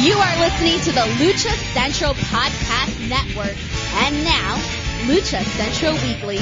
You are listening to the Lucha Central Podcast Network. And now, Lucha Central Weekly.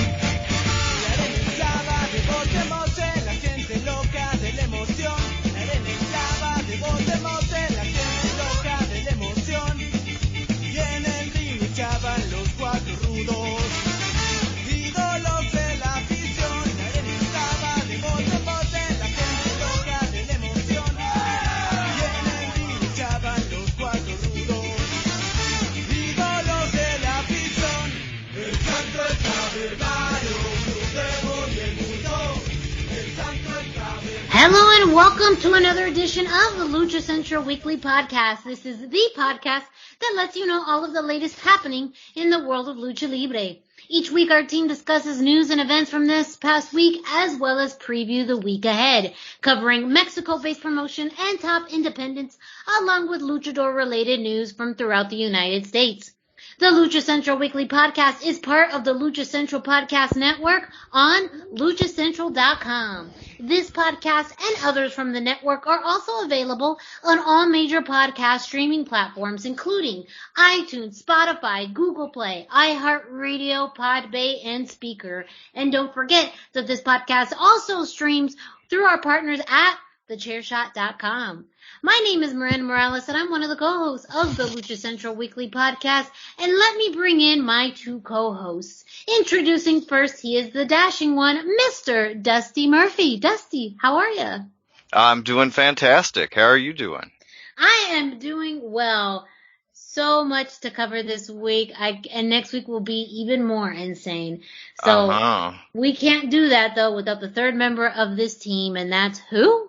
Hello and welcome to another edition of the Lucha Central Weekly Podcast. This is the podcast that lets you know all of the latest happening in the world of Lucha Libre. Each week our team discusses news and events from this past week as well as preview the week ahead, covering Mexico-based promotion and top independents along with luchador-related news from throughout the United States. The Lucha Central Weekly Podcast is part of the Lucha Central Podcast Network on luchacentral.com. This podcast and others from the network are also available on all major podcast streaming platforms, including iTunes, Spotify, Google Play, iHeartRadio, Podbay, and Speaker. And don't forget that this podcast also streams through our partners at thechairshot.com. My name is Miranda Morales, and I'm one of the co-hosts of the Lucha Central Weekly Podcast. And let me bring in my two co-hosts. Introducing first, he is the dashing one, Mr. Dusty Murphy. Dusty, how are you? I'm doing fantastic. How are you doing? I am doing well. So much to cover this week, and next week will be even more insane. So We can't do that, though, without the third member of this team, and that's who?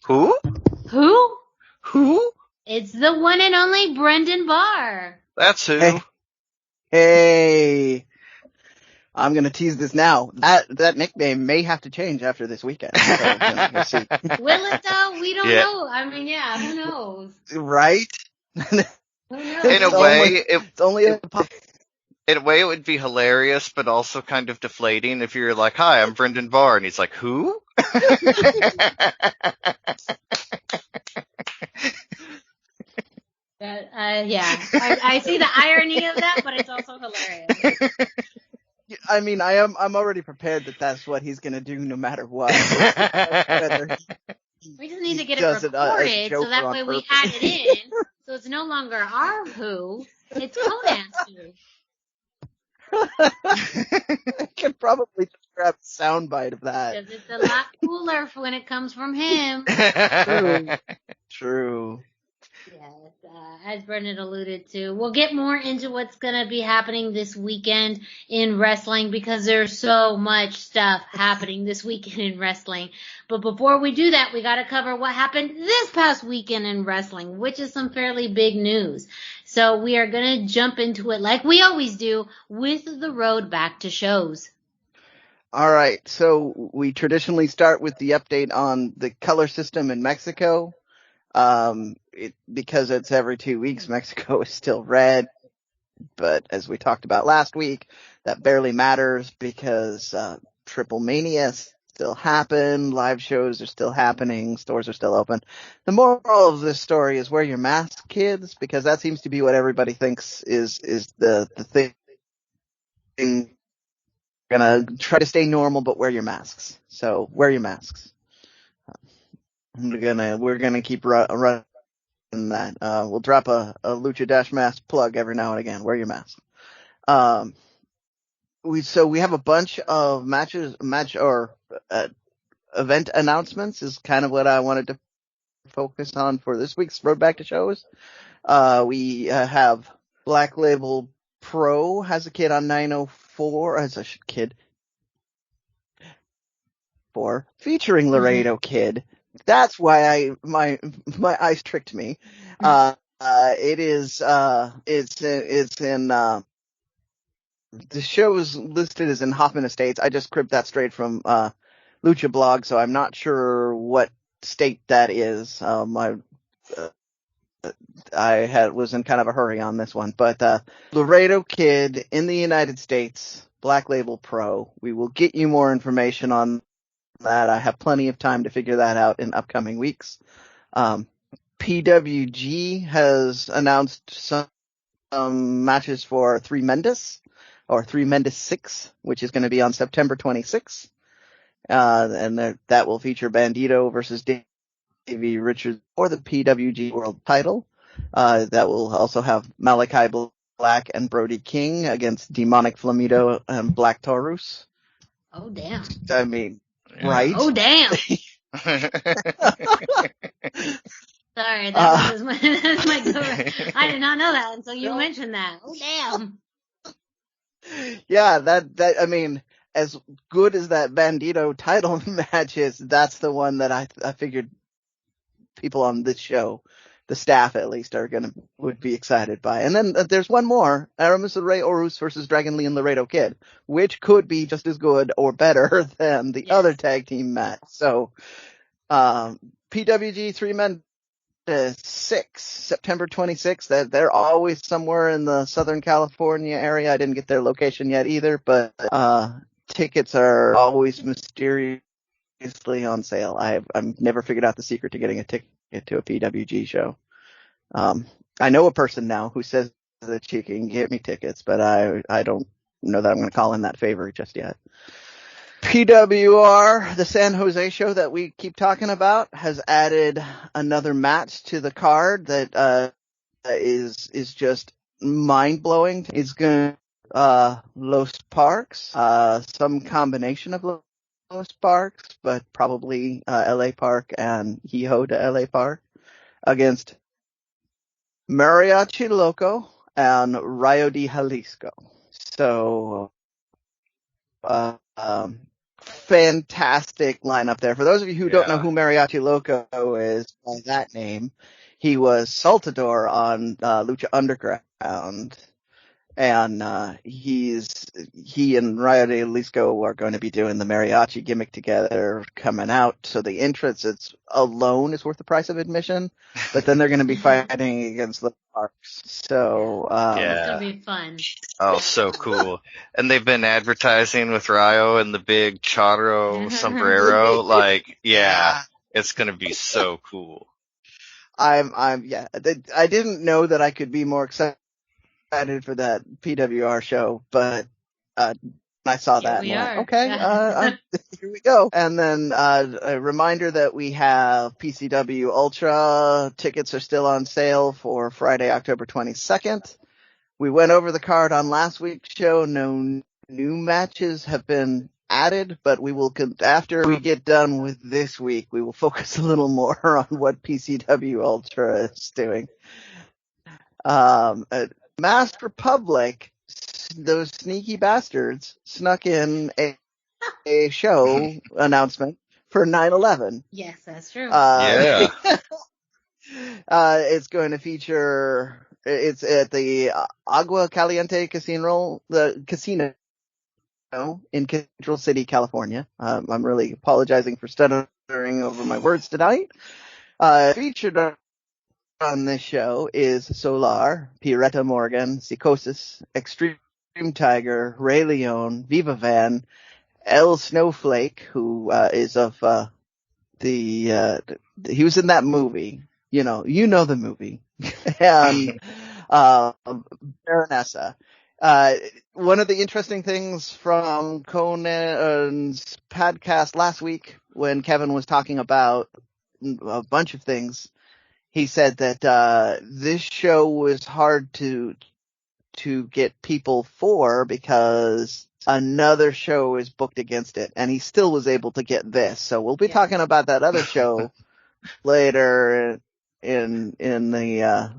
Who? It's the one and only Brendan Barr. That's who. Hey. I'm gonna tease this now. That nickname may have to change after this weekend. So, we'll see. Will it though? We don't know. I mean, yeah, who knows? Right? Who knows? In a way, it would be hilarious, but also kind of deflating if you're like, "Hi, I'm Brendan Barr," and he's like, "Who?" I see the irony of that, but it's also hilarious. I mean, I'm already prepared that that's what he's gonna do no matter what. We just need to get it recorded so that way we add it in, so it's no longer our who, it's Conan's who. I could probably just grab a soundbite of that. Because it's a lot cooler when it comes from him. True. Yes, as Brendan alluded to, we'll get more into what's going to be happening this weekend in wrestling because there's so much stuff happening this weekend in wrestling. But before we do that, we got to cover what happened this past weekend in wrestling, which is some fairly big news. So we are going to jump into it like we always do with the road back to shows. All right, so we traditionally start with the update on the color system in Mexico. Because it's every 2 weeks, Mexico is still red. But as we talked about last week, that barely matters because TripleMania still happen, live shows are still happening, stores are still open. The moral of this story is wear your mask, kids, because that seems to be what everybody thinks is the thing. We're gonna try to stay normal, but wear your masks. So wear your masks. We're gonna keep running that. We'll drop a Lucha Dash mask plug every now and again. Wear your mask. We have a bunch of event announcements is kind of what I wanted to focus on for this week's Road Back to Shows. We have Black Label Pro has a kid on 904 as a kid featuring Laredo Kid. That's why my eyes tricked me. It's in the show is listed as in Hoffman Estates. I just cribbed that straight from Lucha Blog, so I'm not sure what state that is. I was in kind of a hurry on this one, but Laredo Kid in the United States, Black Label Pro. We will get you more information on that. I have plenty of time to figure that out in upcoming weeks. PWG has announced some matches for Three Mendes, or Three Mendes 6, which is going to be on September 26th. And that will feature Bandito versus Davey Richards for the PWG World title. That will also have Malachi Black and Brody King against Demonic Flamido and Black Taurus. Oh, damn. I mean, right? Oh, damn. Sorry, that was my I did not know that until you mentioned that. Oh, damn. Yeah, that I mean, as good as that Bandito title match is, that's the one that I figured people on this show, the staff at least, would be excited by. And then there's one more, Aramis Rey Orus versus Dragon Lee and Laredo Kid, which could be just as good or better than the other tag team match. So, PWG 3 Men 6, September 26th. That they're always somewhere in the Southern California area. I didn't get their location yet either, but tickets are always mysteriously on sale. I've never figured out the secret to getting a ticket to a PWG show. I know a person now who says that she can get me tickets, but I don't know that I'm going to call in that favor just yet. PWR, the San Jose show that we keep talking about, has added another match to the card that is just mind-blowing. It's going to Los Parks, some combination of Los Parks, but probably LA Park and Hijo de LA Park, against Mariachi Loco and Rayo de Jalisco. So, fantastic lineup there. For those of you who don't know who Mariachi Loco is by that name, he was Saltador on Lucha Underground, and he and Rayo de Jalisco are going to be doing the mariachi gimmick together coming out. So the entrance alone is worth the price of admission, but then they're going to be fighting against the Parks. So it's gonna be fun. Oh, so cool. And they've been advertising with Rayo and the big charro sombrero. Like, it's going to be so cool. I didn't know that I could be more excited for that PWR show, but I saw that. Here we go. And then a reminder that we have PCW Ultra tickets are still on sale for Friday, October 22nd. We went over the card on last week's show. No new matches have been added, but we will, after we get done with this week, we will focus a little more on what PCW Ultra is doing. Masked Republic, those sneaky bastards, snuck in a show announcement for 9/11. Yes, that's true. It's going to feature, it's at the Agua Caliente Casino, the casino in Central City, California. I'm really apologizing for stuttering over my words tonight. Featured on this show is Solar, Pireta Morgan, Psychosis, Extreme Tiger, Ray Leon, Viva Van, El Snowflake, who is of he was in that movie, you know the movie, and Baronessa. One of the interesting things from Conan's podcast last week, when Kevin was talking about a bunch of things, he said that this show was hard to get people for because another show is booked against it, and he still was able to get this. So we'll be talking about that other show later in the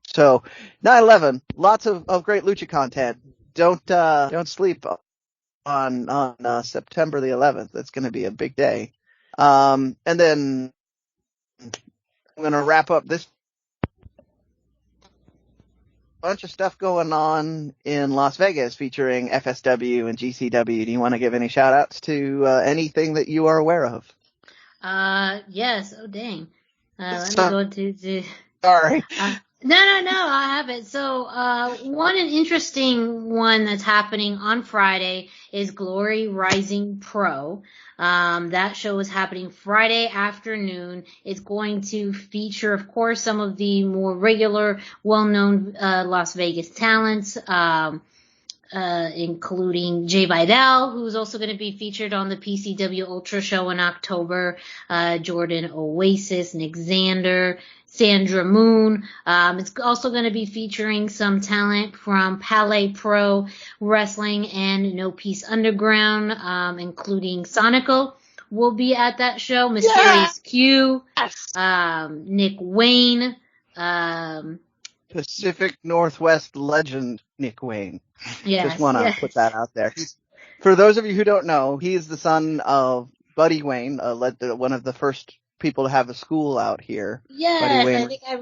so 9/11, lots of great lucha content. Don't sleep on September the 11th. That's going to be a big day. And then I'm going to wrap up this bunch of stuff going on in Las Vegas featuring FSW and GCW. Do you want to give any shout outs to anything that you are aware of? Yes. Oh, dang. Let me go to Sorry. No, I haven't. So, an interesting one that's happening on Friday is Glory Rising Pro. That show is happening Friday afternoon. It's going to feature, of course, some of the more regular, well-known, Las Vegas talents, including Jay Vidal, who's also going to be featured on the PCW Ultra show in October, Jordan Oasis, Nick Xander, Sandra Moon. It's also going to be featuring some talent from Palais Pro Wrestling and No Peace Underground, including Sonico will be at that show, Mysterious Q, Nick Wayne, Pacific Northwest legend Nick Wayne. Yes, just want to put that out there. For those of you who don't know, he's the son of Buddy Wayne, one of the first people to have a school out here. Yes, I think I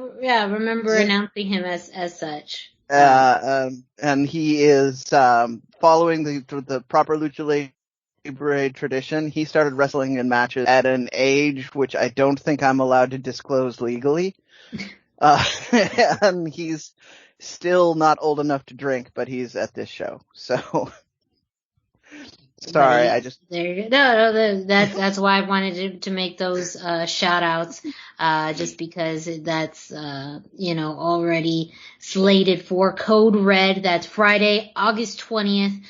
remember announcing him as such. And he is following the proper Lucha Libre tradition. He started wrestling in matches at an age which I don't think I'm allowed to disclose legally. And he's still not old enough to drink, but he's at this show. So, sorry, that's why I wanted to make those shout outs, just because that's already slated for Code Red. That's Friday, August 20th.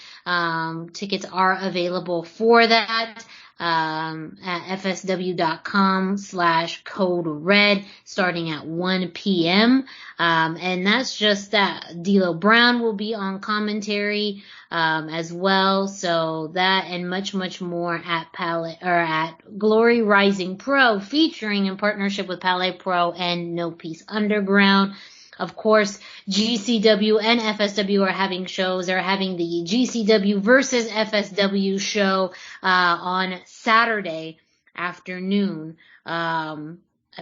Tickets are available for that. At fsw.com/code red starting at 1 p.m. And that's just that. D'Lo Brown will be on commentary, as well. So that and much, much more at at Glory Rising Pro, featuring in partnership with Palais Pro and No Peace Underground. Of course, GCW and FSW are having shows. They're having the GCW versus FSW show on Saturday afternoon. I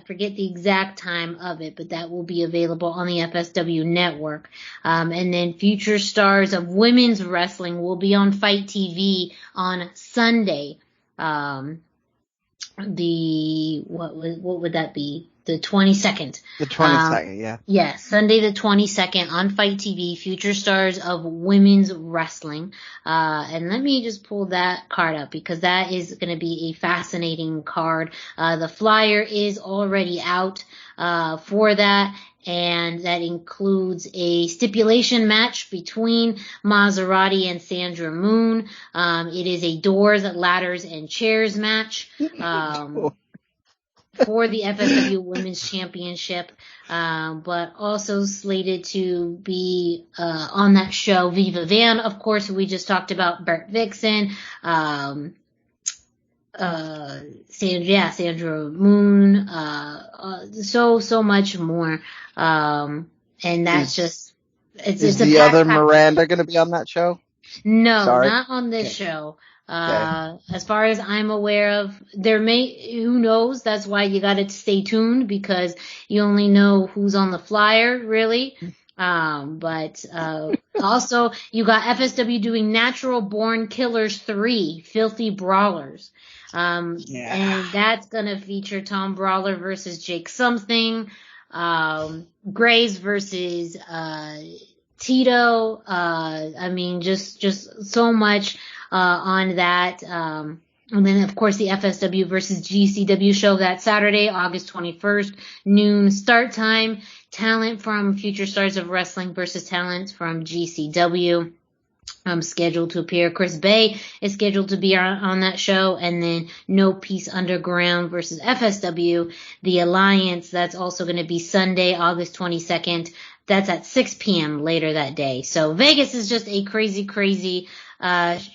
forget the exact time of it, but that will be available on the FSW network. And then Future Stars of Women's Wrestling will be on Fight TV on Sunday. What would that be? The 22nd. The 22nd, yeah. Yeah, Sunday the 22nd on Fight TV, Future Stars of Women's Wrestling. And let me just pull that card up because that is going to be a fascinating card. The flyer is already out for that, and that includes a stipulation match between Maserati and Sandra Moon. It is a doors, ladders, and chairs match. For the FSW Women's Championship, but also slated to be on that show, Viva Van, of course, who we just talked about, Bert Vixen, Sandra Moon, so much more, and that's is the other Miranda going to be on that show? No, not on this show. As far as I'm aware of, who knows? That's why you gotta stay tuned, because you only know who's on the flyer, really. But also you got FSW doing Natural Born Killers 3, Filthy Brawlers. And that's gonna feature Tom Brawler versus Jake Something, Graves versus, Tito. I mean, just so much on that. And then, of course, the FSW versus GCW show that Saturday, August 21st, noon start time. Talent from Future Stars of Wrestling versus talent from GCW. Scheduled to appear. Chris Bay is scheduled to be on that show. And then No Peace Underground versus FSW. The Alliance, that's also going to be Sunday, August 22nd. That's at 6 p.m. later that day. So Vegas is just a crazy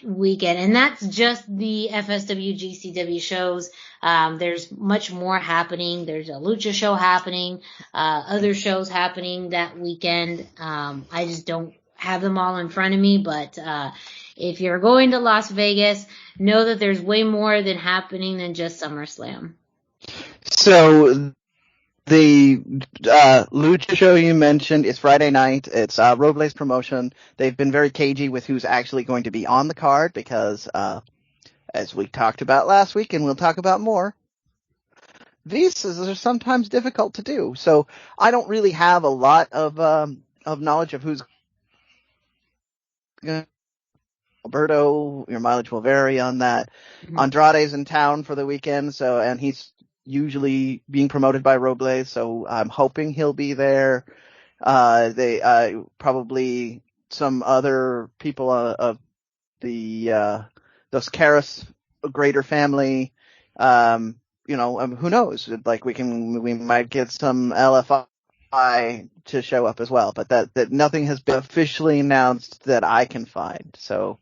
weekend. And that's just the FSW GCW shows. There's much more happening. There's a Lucha show happening, other shows happening that weekend. I just don't have them all in front of me, but if you're going to Las Vegas, know that there's way more happening than just SummerSlam. So the Lucha show you mentioned is Friday night. It's Robles Promotion. They've been very cagey with who's actually going to be on the card because, as we talked about last week, and we'll talk about more, these are sometimes difficult to do. So I don't really have a lot of knowledge of who's going to. Alberto, your mileage will vary on that. Mm-hmm. Andrade's in town for the weekend, and he's usually being promoted by Robles, so I'm hoping he'll be there. They probably some other people of the Dos Caras greater family. Who knows? Like we might get some LFI to show up as well, but that nothing has been officially announced that I can find. So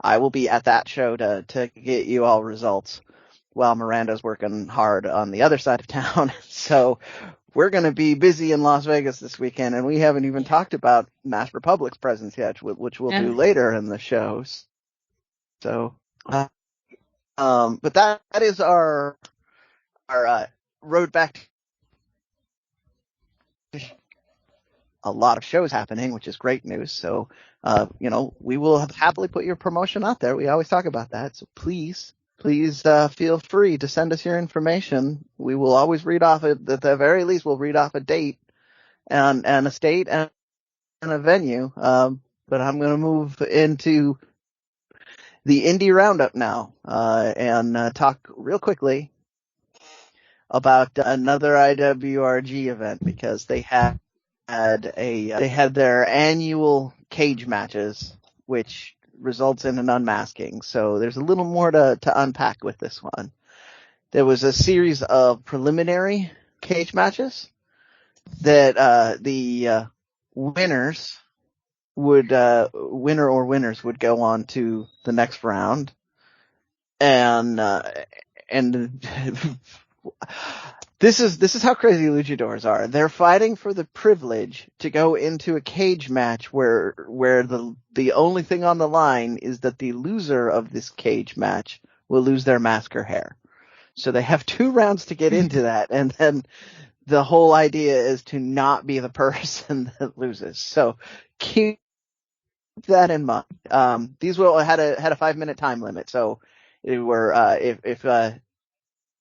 I will be at that show to get you all results while Miranda's working hard on the other side of town. So we're going to be busy in Las Vegas this weekend, and we haven't even talked about Mass Republic's presence yet, which we'll do later in the shows. So, but that is our road back to a lot of shows happening, which is great news. So, we will happily put your promotion out there. We always talk about that. So please feel free to send us your information. We will always read off at the very least, we'll read off a date and a state and a venue. But I'm going to move into the Indie Roundup now, and talk real quickly about another IWRG event, because they had their annual cage matches, which results in an unmasking. So there's a little more to unpack with this one. There was a series of preliminary cage matches that the winners would winners would go on to the next round, and This is how crazy luchadors are. They're fighting for the privilege to go into a cage match where the only thing on the line is that the loser of this cage match will lose their mask or hair. So they have 2 rounds to get into that, and then the whole idea is to not be the person that loses. So keep that in mind. These had a 5-minute time limit, so it were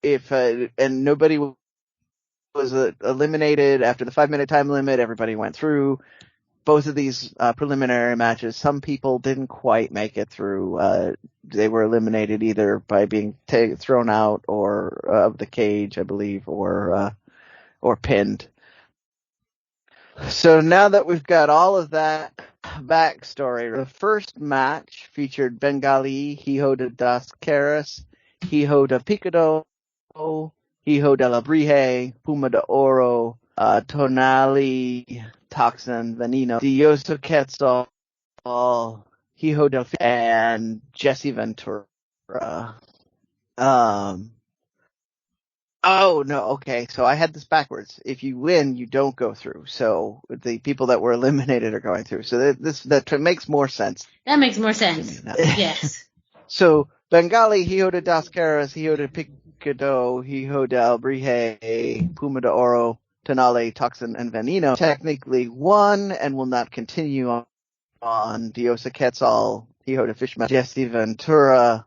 if and nobody was eliminated after the 5-minute time limit. Everybody went through both of these preliminary matches. Some people didn't quite make it through. They were eliminated either by being thrown out or of the cage, I believe, or pinned. So now that we've got all of that backstory, the first match featured Bengali, Hijo de Dos Caras, Hijo de Picado, Hijo de la Brije, Puma de Oro, Tonali, Toxin, Veneno, Dioso Quetzal, Hijo del and Jesse Ventura. Oh, no, okay, so I had this backwards. If you win, you don't go through. So the people that were eliminated are going through. So that makes more sense. That makes more sense. Yes. So Bengali, Hijo de Dos Caras, Hijo de Picado, Hijo del Brije, Puma de Oro, Tonale, Toxin, and Veneno technically won and will not continue on. Diosa Quetzal, Hijo de Fishman, Jesse Ventura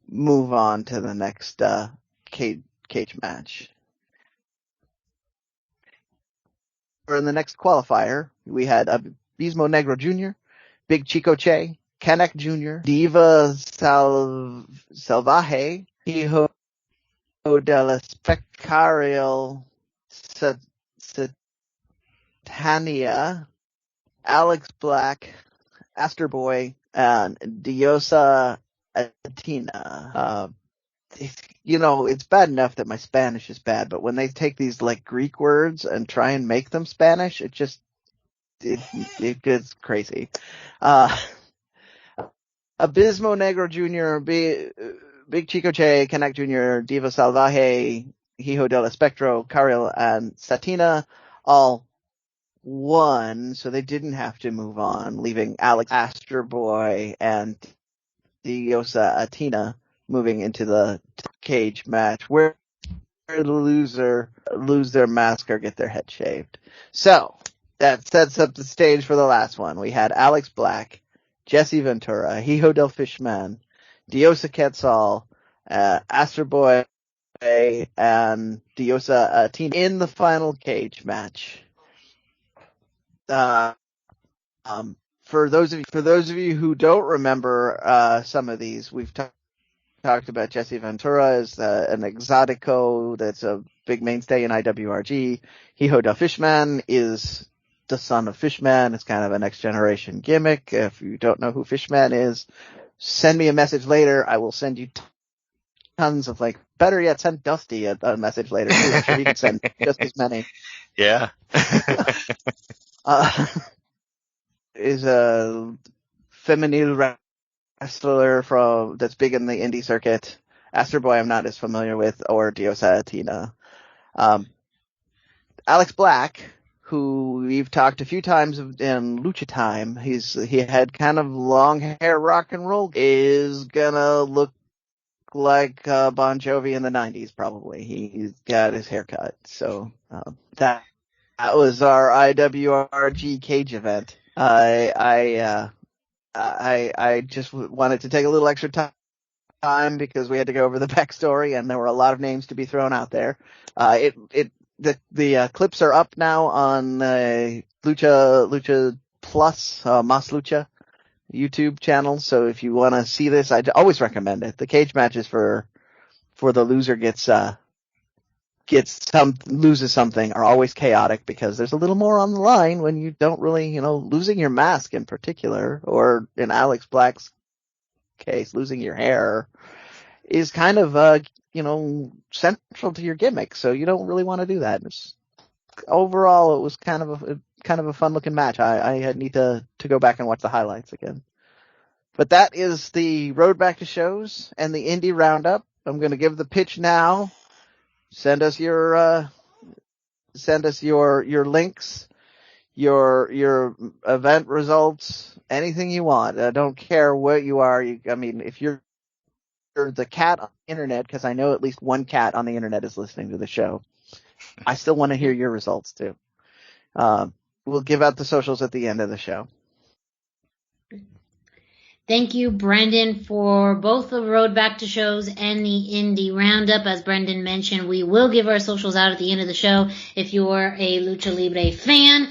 move on to the next cage match. For the next qualifier, we had Abismo Negro Jr., Big Chico Che, Canek Jr., Diva Salvaje, Hijo de la Spectarial Satania, Alex Black, Astor Boy, and Diosa Atina. It's bad enough that my Spanish is bad, but when they take these like Greek words and try and make them Spanish, it gets crazy. Abismo Negro Jr., Big Chico Che, Canek Jr., Diva Salvaje, Hijo del Espectro, Cariel, and Satina all won, so they didn't have to move on, leaving Alex Astor Boy and Diosa Atina moving into the cage match where the loser lose their mask or get their head shaved. So that sets up the stage for the last one. We had Alex Black, Jesse Ventura, Hijo del Fishman, Diosa Quetzal, Astor Boy, and Diosa Tina in the final cage match. For those of you who don't remember some of these, we've talked about Jesse Ventura as an exotico that's a big mainstay in IWRG. Hijo del Fishman is the son of Fishman. It's kind of a next generation gimmick. If you don't know who Fishman is, send me a message later. I will send you tons of, like, better yet, send Dusty a message later too. I'm sure he can send just as many. Yeah. Is a feminine wrestler that's big in the indie circuit. Astro Boy I'm not as familiar with, or Diosa Tina. Alex Black, who we've talked a few times in Lucha Time, he had kind of long hair rock and roll, is gonna look like Bon Jovi in the 90s probably. He's got his hair cut. So that was our IWRG cage event. I just wanted to take a little extra time because we had to go over the backstory and there were a lot of names to be thrown out there. The clips are up now on Lucha Plus, Mas Lucha YouTube channel. So if you want to see this, I'd always recommend it. The cage matches for the loser loses something are always chaotic because there's a little more on the line when you don't really, losing your mask in particular, or in Alex Black's case, losing your hair is kind of, central to your gimmick. So you don't really want to do that. Overall, it was kind of a fun looking match. I need to go back and watch the highlights again. But that is the road back to shows and the indie roundup. I'm going to give the pitch now. Send us your links, your event results, anything you want. I don't care what you are. If you're the cat on the internet, because I know at least one cat on the internet is listening to the show, I still want to hear your results too. We'll give out the socials at the end of the show. Thank you, Brendan, for both the road back to shows and the indie roundup. As Brendan mentioned, we will give our socials out at the end of the show. If you're a Lucha Libre fan,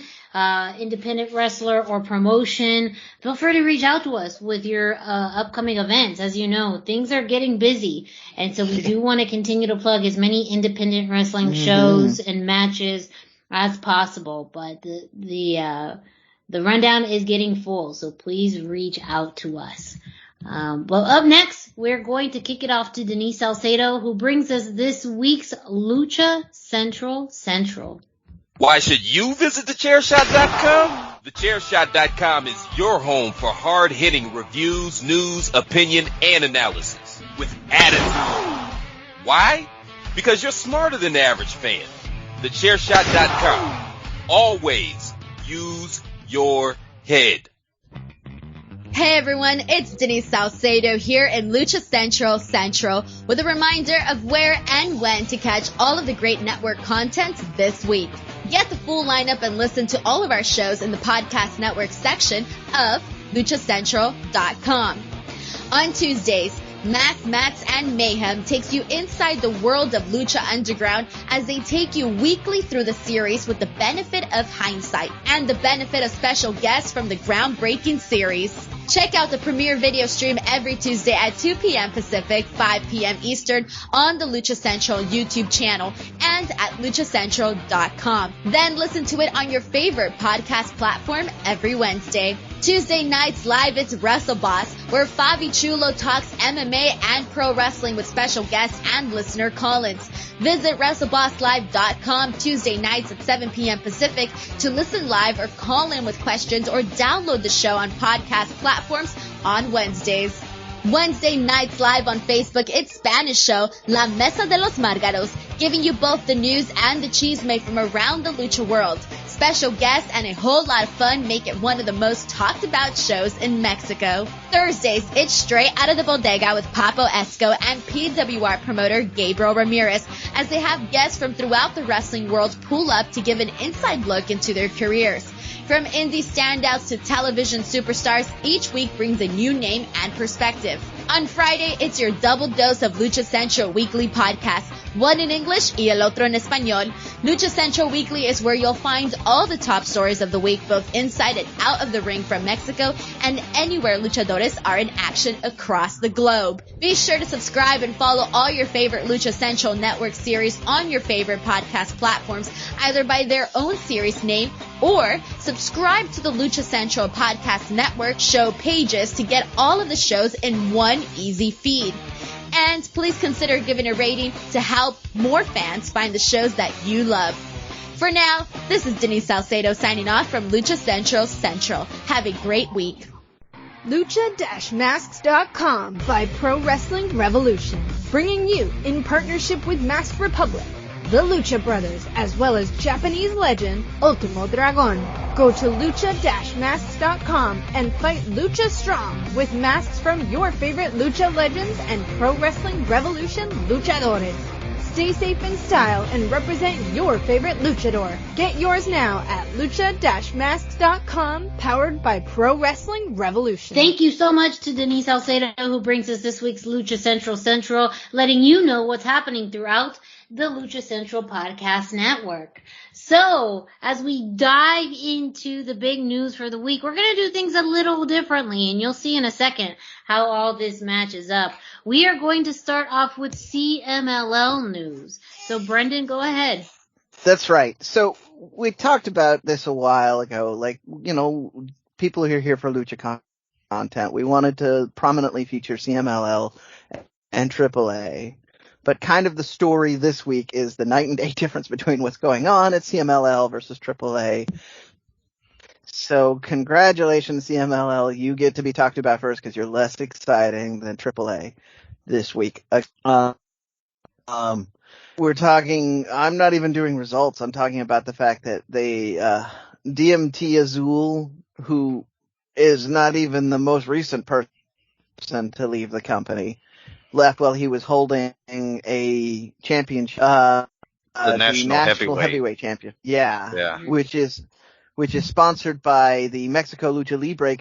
independent wrestler or promotion, feel free to reach out to us with your upcoming events. As you know, things are getting busy, and so we do want to continue to plug as many independent wrestling shows and matches as possible. But the rundown is getting full, so please reach out to us. Well, up next, we're going to kick it off to Denise Salcedo, who brings us this week's Lucha Central. Why should you visit thechairshot.com? Thechairshot.com is your home for hard-hitting reviews, news, opinion, and analysis with attitude. Why? Because you're smarter than the average fan. Thechairshot.com. Always use your head. Hey everyone, it's Denise Salcedo here in Lucha Central with a reminder of where and when to catch all of the great network content this week. Get the full lineup and listen to all of our shows in the podcast network section of luchacentral.com. On Tuesdays, Mass, Mats, and Mayhem takes you inside the world of Lucha Underground as they take you weekly through the series with the benefit of hindsight and the benefit of special guests from the groundbreaking series. Check out the premiere video stream every Tuesday at 2 p.m. Pacific, 5 p.m. Eastern on the Lucha Central YouTube channel and at luchacentral.com. Then listen to it on your favorite podcast platform every Wednesday. Tuesday nights live, it's Wrestle Boss, where Fabi Chulo talks MMA and pro wrestling with special guests and listener call-ins. Visit WrestleBossLive.com Tuesday nights at 7 p.m. Pacific to listen live or call in with questions or download the show on podcast platforms on Wednesdays. Wednesday nights live on Facebook, it's Spanish show La Mesa de los Márgaros, giving you both the news and the chisme from around the lucha world. Special guests and a whole lot of fun make it one of the most talked about shows in Mexico. Thursdays, it's Straight Out of the Bodega with Papo Esco and PWR promoter Gabriel Ramirez as they have guests from throughout the wrestling world pull up to give an inside look into their careers. From indie standouts to television superstars, each week brings a new name and perspective. On Friday, it's your double dose of Lucha Central Weekly podcast. One in English y el otro en español. Lucha Central Weekly is where you'll find all the top stories of the week, both inside and out of the ring from Mexico and anywhere luchadores are in action across the globe. Be sure to subscribe and follow all your favorite Lucha Central Network series on your favorite podcast platforms, either by their own series name or subscribe to the Lucha Central Podcast Network show pages to get all of the shows in one easy feed. And please consider giving a rating to help more fans find the shows that you love. For now, this is Denise Salcedo signing off from Lucha Central Central. Have a great week. Lucha-Masks.com by Pro Wrestling Revolution, bringing you, in partnership with Masked Republic, the Lucha Brothers, as well as Japanese legend Ultimo Dragon. Go to Lucha-Masks.com and fight Lucha Strong with masks from your favorite Lucha legends and Pro Wrestling Revolution luchadores. Stay safe in style and represent your favorite luchador. Get yours now at Lucha-Masks.com, powered by Pro Wrestling Revolution. Thank you so much to Denise Salcedo, who brings us this week's Lucha Central, letting you know what's happening throughout the Lucha Central Podcast Network. So, as we dive into the big news for the week, we're going to do things a little differently, and you'll see in a second how all this matches up. We are going to start off with CMLL news. So, Brendan, go ahead. That's right. So, we talked about this a while ago. People who are here for Lucha content, we wanted to prominently feature CMLL and AAA. But kind of the story this week is the night and day difference between what's going on at CMLL versus AAA. So congratulations, CMLL. You get to be talked about first because you're less exciting than AAA this week. We're talking, I'm not even doing results. I'm talking about the fact that DMT Azul, who is not even the most recent person to leave the company, left while he was holding a championship, the national heavyweight champion. Yeah. Which is sponsored by the Mexico Lucha Libre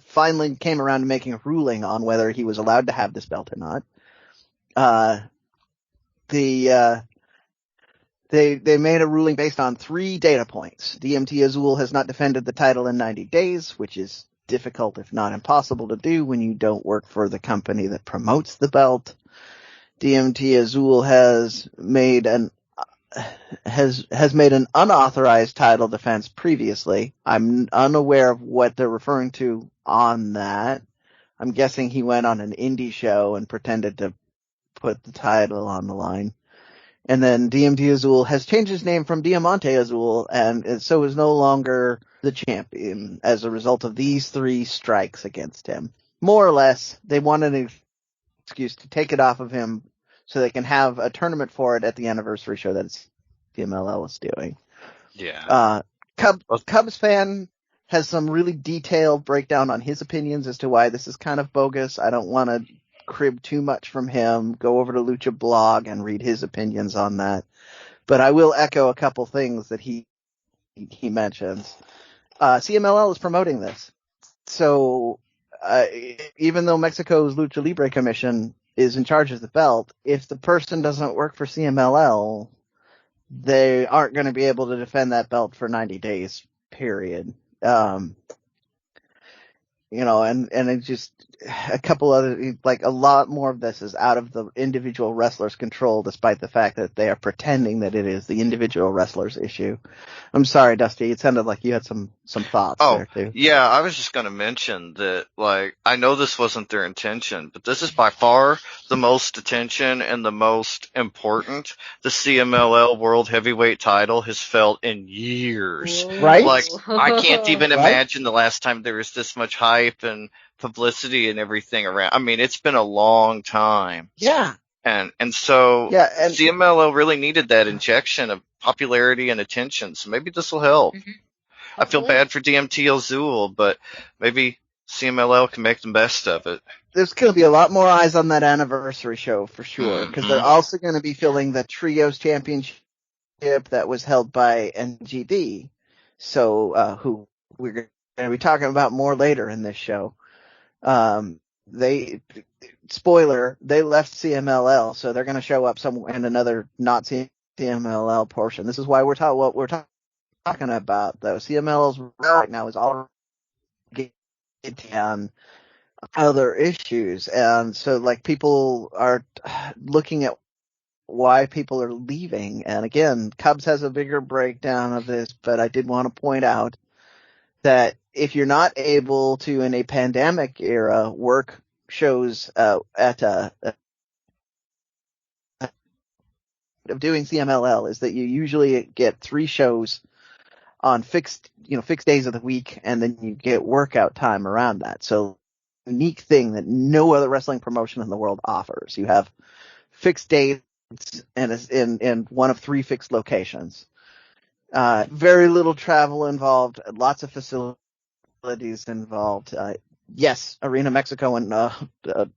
finally came around to making a ruling on whether he was allowed to have this belt or not. They made a ruling based on 3 data points. DMT Azul has not defended the title in 90 days, which is difficult, if not impossible, to do when you don't work for the company that promotes the belt. DMT Azul has made an unauthorized title defense previously. I'm unaware of what they're referring to on that. I'm guessing he went on an indie show and pretended to put the title on the line. And then DMT Azul has changed his name from Diamante Azul, and so is no longer the champion as a result of these 3 strikes against him. More or less, they wanted an excuse to take it off of him so they can have a tournament for it at the anniversary show that CMLL is doing. Yeah. Cubs fan has some really detailed breakdown on his opinions as to why this is kind of bogus. I don't want to crib too much from him. Go over to Lucha Blog and read his opinions on that. But I will echo a couple things that he mentions. CMLL is promoting this. So, even though Mexico's Lucha Libre Commission is in charge of the belt, if the person doesn't work for CMLL, they aren't going to be able to defend that belt for 90 days, period. And it's just a couple other, a lot more of this is out of the individual wrestler's control, despite the fact that they are pretending that it is the individual wrestler's issue. I'm sorry, Dusty. It sounded like you had some thoughts there too. Yeah, I was just going to mention that, I know this wasn't their intention, but this is by far the most attention and the most important the CMLL World Heavyweight title has felt in years. Right? I can't even imagine the last time there was this much hype and publicity and everything around. I mean, it's been a long time. Yeah. And CMLL really needed that injection of popularity and attention. So maybe this will help. Mm-hmm. I feel bad for DMT Azul, but maybe CMLL can make the best of it. There's going to be a lot more eyes on that anniversary show for sure, because they're also going to be filling the Trios Championship that was held by NGD. So, who we're going to be talking about more later in this show. Spoiler, they left CMLL, so they're going to show up somewhere in another not CMLL portion. This is why what we're talking about, though. CMLL's right now is all on other issues, and so like people are looking at why people are leaving. And again, Cubs has a bigger breakdown of this, but I did want to point out that if you're not able to, in a pandemic era, work shows of doing CMLL, is that you usually get 3 shows on fixed days of the week, and then you get workout time around that. So unique thing that no other wrestling promotion in the world offers. You have fixed dates and one of 3 fixed locations. Very little travel involved, lots of facilities involved. Yes, Arena Mexico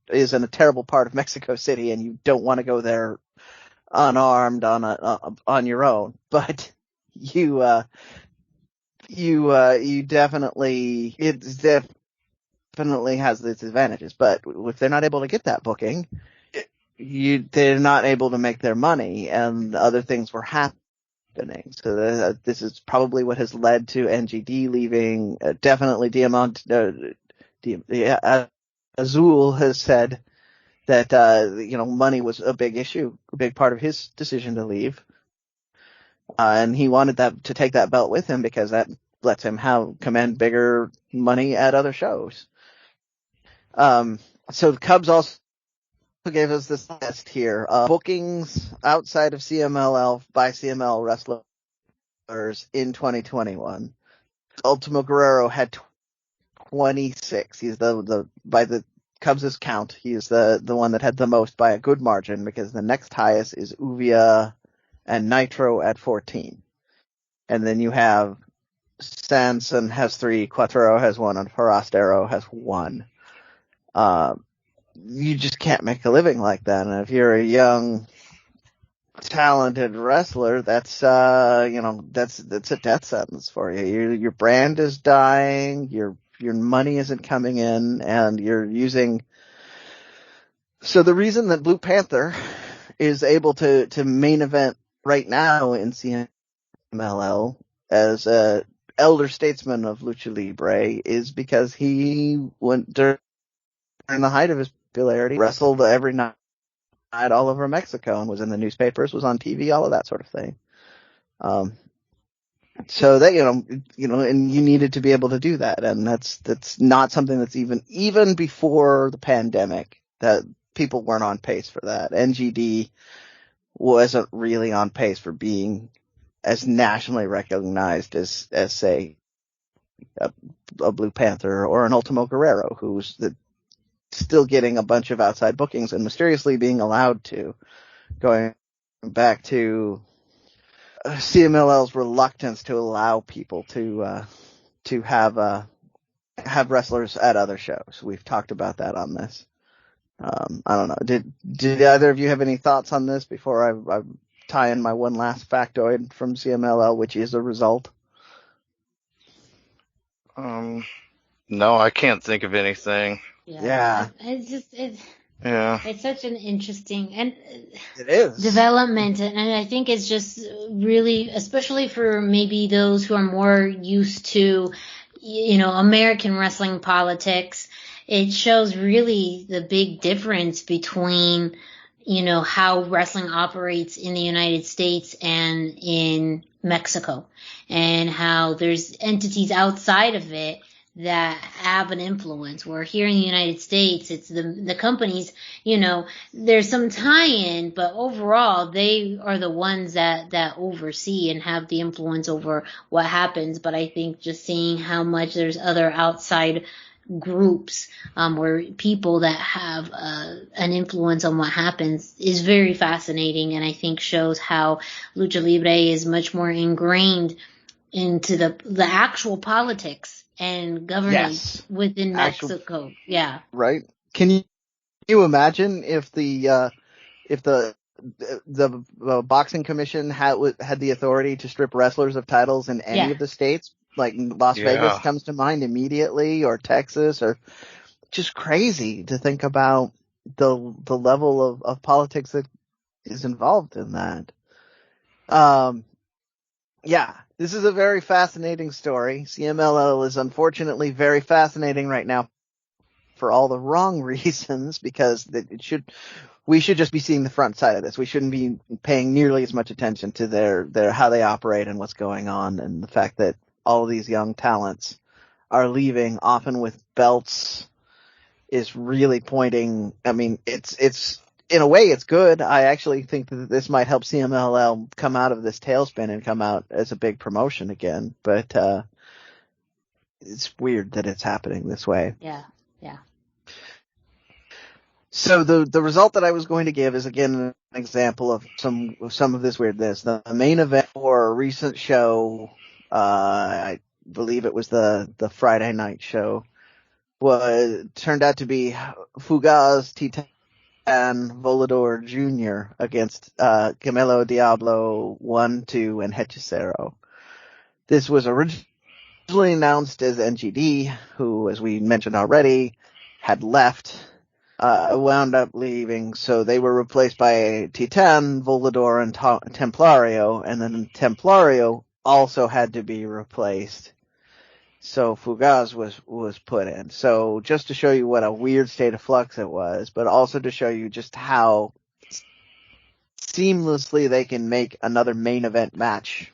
is in a terrible part of Mexico City, and you don't want to go there unarmed on your own. But you definitely has its advantages. But if they're not able to get that booking, they're not able to make their money, and other things were happening. So this is probably what has led to NGD leaving. Definitely Azul has said that money was a big issue, a big part of his decision to leave, and he wanted to take that belt with him because that lets him command bigger money at other shows. So the Cubs also gave us this list here. Bookings outside of CMLL by CMLL wrestlers in 2021. Ultimo Guerrero had 26. He's by the Cubs' count, he is the one that had the most by a good margin, because the next highest is Uvia and Nitro at 14. And then you have Sanson has 3, Cuatro has 1, and Forastero has 1. You just can't make a living like that. And if you're a young, talented wrestler, that's a death sentence for you. Your brand is dying, your money isn't coming in, and you're using. So the reason that Blue Panther is able to main event right now in CMLL as a elder statesman of Lucha Libre is because he went during the height of his popularity, wrestled every night all over Mexico, and was in the newspapers, was on TV, all of that sort of thing. So that, and you needed to be able to do that. And that's not something that's even before the pandemic, that people weren't on pace for that. NGD wasn't really on pace for being as nationally recognized as say, a Blue Panther or an Ultimo Guerrero, who's still getting a bunch of outside bookings and mysteriously being allowed to, going back to CMLL's reluctance to allow people to have wrestlers at other shows. We've talked about that on this. I don't know. Did either of you have any thoughts on this before I tie in my one last factoid from CMLL, which is a result? No, I can't think of anything. Yeah. It's such an interesting and it is development, and I think it's just really, especially for maybe those who are more used to, American wrestling politics, it shows really the big difference between, how wrestling operates in the United States and in Mexico, and how there's entities outside of it that have an influence, where here in the United States, it's the companies, there's some tie-in, but overall they are the ones that oversee and have the influence over what happens. But I think just seeing how much there's other outside groups, or people that have an influence on what happens is very fascinating, and I think shows how Lucha Libre is much more ingrained into the actual politics and governance within Mexico. Yeah. Right. Can you imagine if the boxing commission had the authority to strip wrestlers of titles in any of the states? Like Las Vegas comes to mind immediately, or Texas, or just crazy to think about the level of politics that is involved in that. Yeah, this is a very fascinating story. CMLL is unfortunately very fascinating right now for all the wrong reasons, because we should just be seeing the front side of this. We shouldn't be paying nearly as much attention to their how they operate and what's going on, and the fact that all of these young talents are leaving, often with belts, is really pointing. I mean, it's in a way it's good. I actually think that this might help CMLL come out of this tailspin and come out as a big promotion again. But it's weird that it's happening this way. Yeah. So the result that I was going to give is again an example of some of this weirdness. The main event for a recent show, I believe it was the Friday night show, turned out to be Fugaz Titan Volador Jr. against Camelo Diablo 1, 2, and Hechicero. This was originally announced as NGD, who, as we mentioned already, had left. Wound up leaving, so they were replaced by Titan, Volador, and Templario, and then Templario also had to be replaced. So Fugaz was put in. So just to show you what a weird state of flux it was, but also to show you just how seamlessly they can make another main event match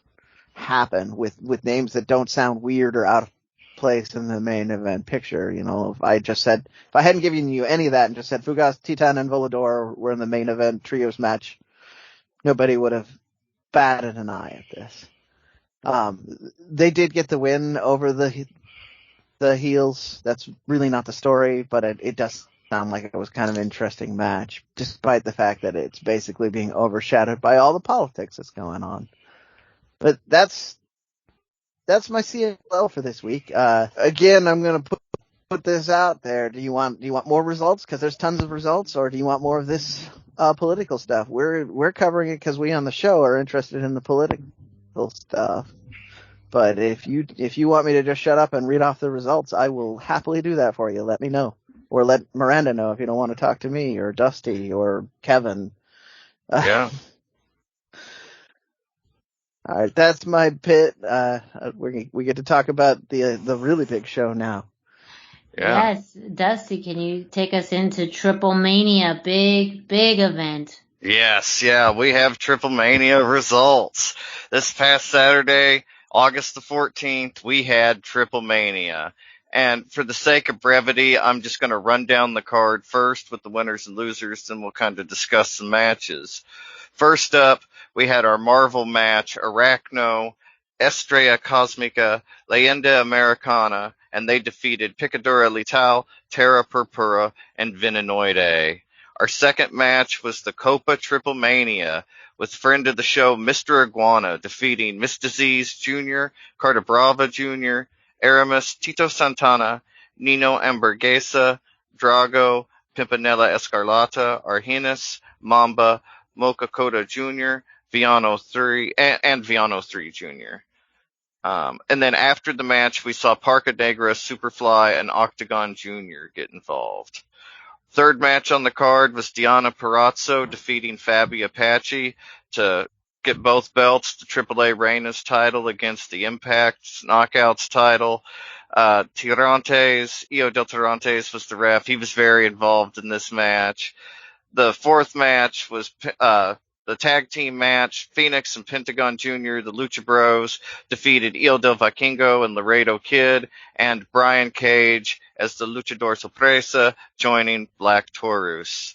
happen with names that don't sound weird or out of place in the main event picture. You know, if I hadn't given you any of that and just said Fugaz, Titan, and Volador were in the main event trios match, nobody would have batted an eye at this. They did get the win over the heels. That's really not the story, but it does sound like it was kind of an interesting match, despite the fact that it's basically being overshadowed by all the politics that's going on. But that's my CMLL for this week. Again, I'm going to put this out there. Do you want more results? Because there's tons of results, or do you want more of this political stuff? We're covering it because we on the show are interested in the political stuff. But if you want me to just shut up and read off the results, I will happily do that for you. Let me know, or let Miranda know if you don't want to talk to me, or Dusty, or Kevin. Yeah. All right, that's my pit. We get to talk about the really big show now. Yeah. Yes, Dusty, can you take us into TripleMania? Big event. Yes, yeah, we have TripleMania results. This past Saturday, August the 14th, we had TripleMania. And for the sake of brevity, I'm just going to run down the card first with the winners and losers, then we'll kind of discuss some matches. First up, we had our Marvel match, Arachno, Estrella Cosmica, Leyenda Americana, and they defeated Picadura Letal, Terra Purpura, and Venenoide. Our second match was the Copa TripleMania, with friend of the show, Mr. Iguana, defeating Miss Disease Jr., Carta Brava Jr., Aramis, Tito Santana, Nino Hamburguesa, Drago, Pimpinella Escarlata, Argenis, Mamba, Mocha Coda Jr., Viano 3, and Viano 3 Jr. And then after the match, we saw Parca Negra, Superfly, and Octagon Jr. get involved. Third match on the card was Diana Perazzo defeating Fabi Apache to get both belts, the AAA Reina's title against the Impact Knockouts title. Tirantes, Io del Tirantes was the ref. He was very involved in this match. The fourth match was the tag team match. Fenix and Pentagon Jr., the Lucha Bros, defeated Il del Vikingo and Laredo Kid, and Brian Cage as the Luchador Sorpresa, joining Black Taurus.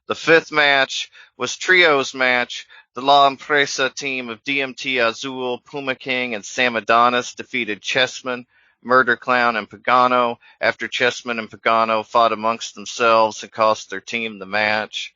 The fifth match was Trios match. The La Empresa team of DMT Azul, Puma King, and Sam Adonis defeated Chessman, Murder Clown, and Pagano after Chessman and Pagano fought amongst themselves and cost their team the match.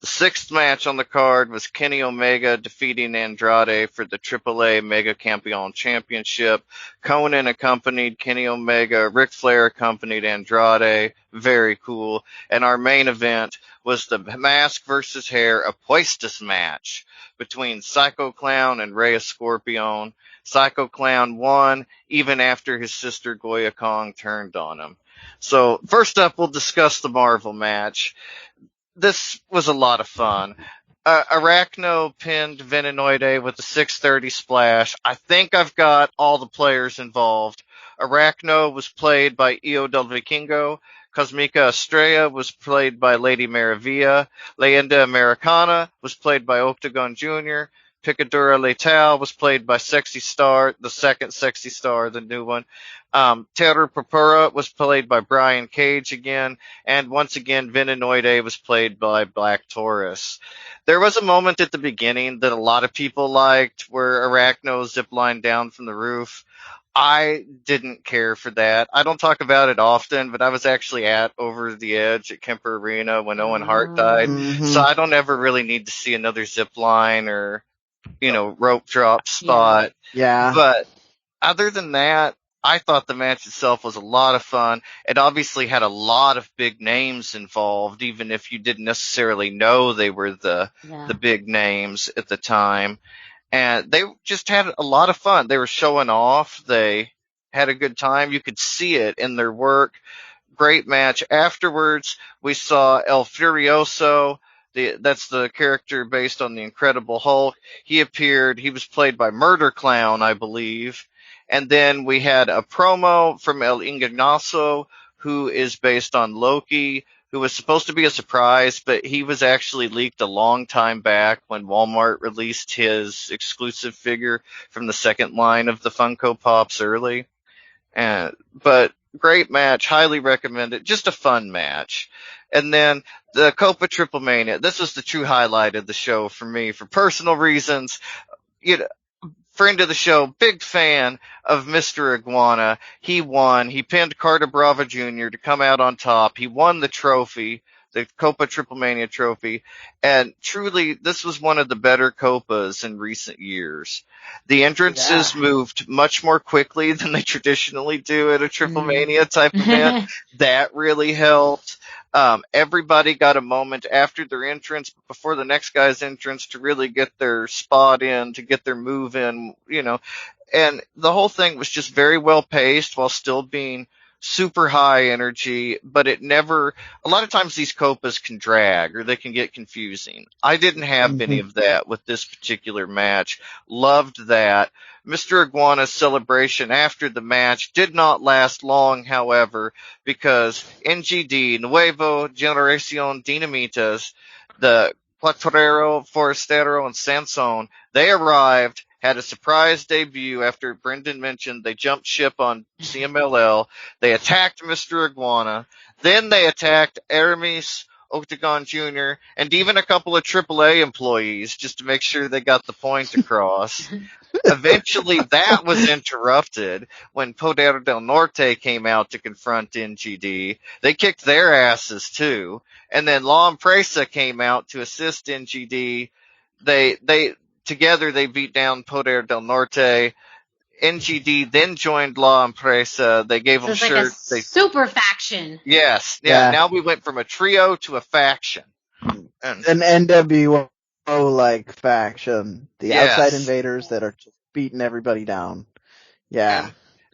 The sixth match on the card was Kenny Omega defeating Andrade for the AAA Mega Campeon Championship. Conan accompanied Kenny Omega. Ric Flair accompanied Andrade. Very cool. And our main event was the mask versus hair Apuestas match between Psycho Clown and Rey Escorpion. Psycho Clown won even after his sister Goya Kong turned on him. So first up, we'll discuss the Marvel match. This was a lot of fun. Arachno pinned Venenoide with a 630 splash. I think I've got all the players involved. Arachno was played by Io del Vikingo. Cosmica Estrella was played by Lady Maravilla. Leyenda Americana was played by Octagon Jr. Picadura Letal was played by Sexy Star, the second Sexy Star, the new one. Terror Purpura was played by Brian Cage again, and once again, Venenoide was played by Black Taurus. There was a moment at the beginning that a lot of people liked where Arachno ziplined down from the roof. I didn't care for that. I don't talk about it often, but I was actually at Over the Edge at Kemper Arena when Owen Hart died, so I don't ever really need to see another zipline or rope drop spot. Yeah. But other than that, I thought the match itself was a lot of fun. It obviously had a lot of big names involved, even if you didn't necessarily know they were the big names at the time. And they just had a lot of fun. They were showing off. They had a good time. You could see it in their work. Great match. Afterwards, we saw El Furioso. That's the character based on the Incredible Hulk. He appeared. He was played by Murder Clown, I believe. And then we had a promo from El Ingenioso, who is based on Loki, who was supposed to be a surprise, but he was actually leaked a long time back when Walmart released his exclusive figure from the second line of the Funko Pops early. But great match, highly recommend it. Just a fun match. And then the Copa TripleMania. This was the true highlight of the show for me, for personal reasons. Friend of the show, big fan of Mr. Iguana. He won. He pinned Carter Brava Jr. to come out on top. He won the trophy, the Copa TripleMania trophy. And truly, this was one of the better Copas in recent years. The entrances moved much more quickly than they traditionally do at a TripleMania type event. That really helped. Everybody got a moment after their entrance, before the next guy's entrance, to really get their spot in, to get their move in, and the whole thing was just very well paced while still being super high energy, but a lot of times these Copas can drag or they can get confusing. I didn't have any of that with this particular match. Loved that. Mr. Iguana's celebration after the match did not last long, however, because NGD, Nuevo Generacion Dinamitas, the Cuatrero, Forastero, and Sansón, they arrived, had a surprise debut after Brendan mentioned they jumped ship on CMLL. They attacked Mr. Iguana. Then they attacked Aramis, Octagon Jr., and even a couple of AAA employees just to make sure they got the point across. Eventually, that was interrupted when Poder del Norte came out to confront NGD. They kicked their asses, too. And then La Empresa came out to assist NGD. Together, they beat down Poder del Norte. NGD then joined La Empresa. They gave them shirts. Like a super faction. Yes. Yeah. Now we went from a trio to a faction. An NWO-like faction. The outside invaders that are just beating everybody down. Yeah.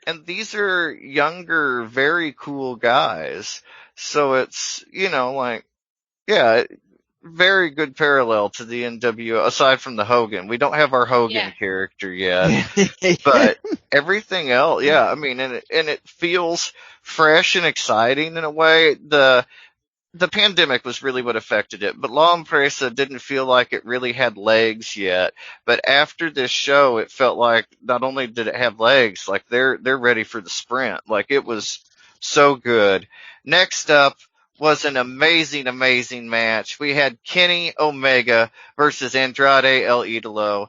And these are younger, very cool guys. So it's, very good parallel to the NWO, aside from the Hogan. We don't have our Hogan character yet, but everything else, and it feels fresh and exciting in a way. The pandemic was really what affected it, but La Empresa didn't feel like it really had legs yet. But after this show, it felt like not only did it have legs, like they're ready for the sprint. Like it was so good. Next up was an amazing, amazing match. We had Kenny Omega versus Andrade El Idolo.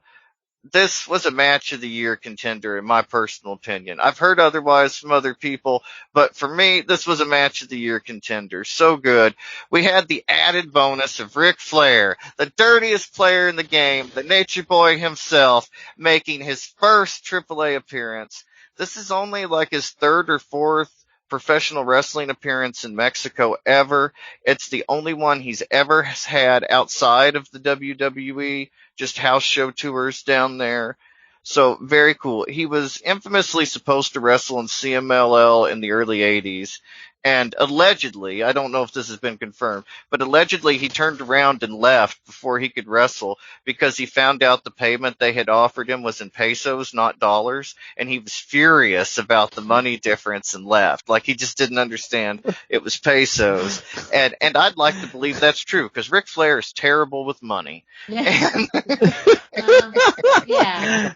this was a match of the year contender in my personal opinion. I've heard otherwise from other people, but for me, this was a match of the year contender. So good. We had the added bonus of Ric Flair, the dirtiest player in the game, the Nature Boy himself, making his first AAA appearance. This is only like his third or fourth professional wrestling appearance in Mexico ever. It's the only one he's ever had outside of the WWE, just house show tours down there. So very cool. He was infamously supposed to wrestle in CMLL in the early 80s. And allegedly, I don't know if this has been confirmed, but allegedly he turned around and left before he could wrestle because he found out the payment they had offered him was in pesos, not dollars. And he was furious about the money difference and left. Like he just didn't understand it was pesos. And I'd like to believe that's true because Ric Flair is terrible with money. Yeah. Yeah.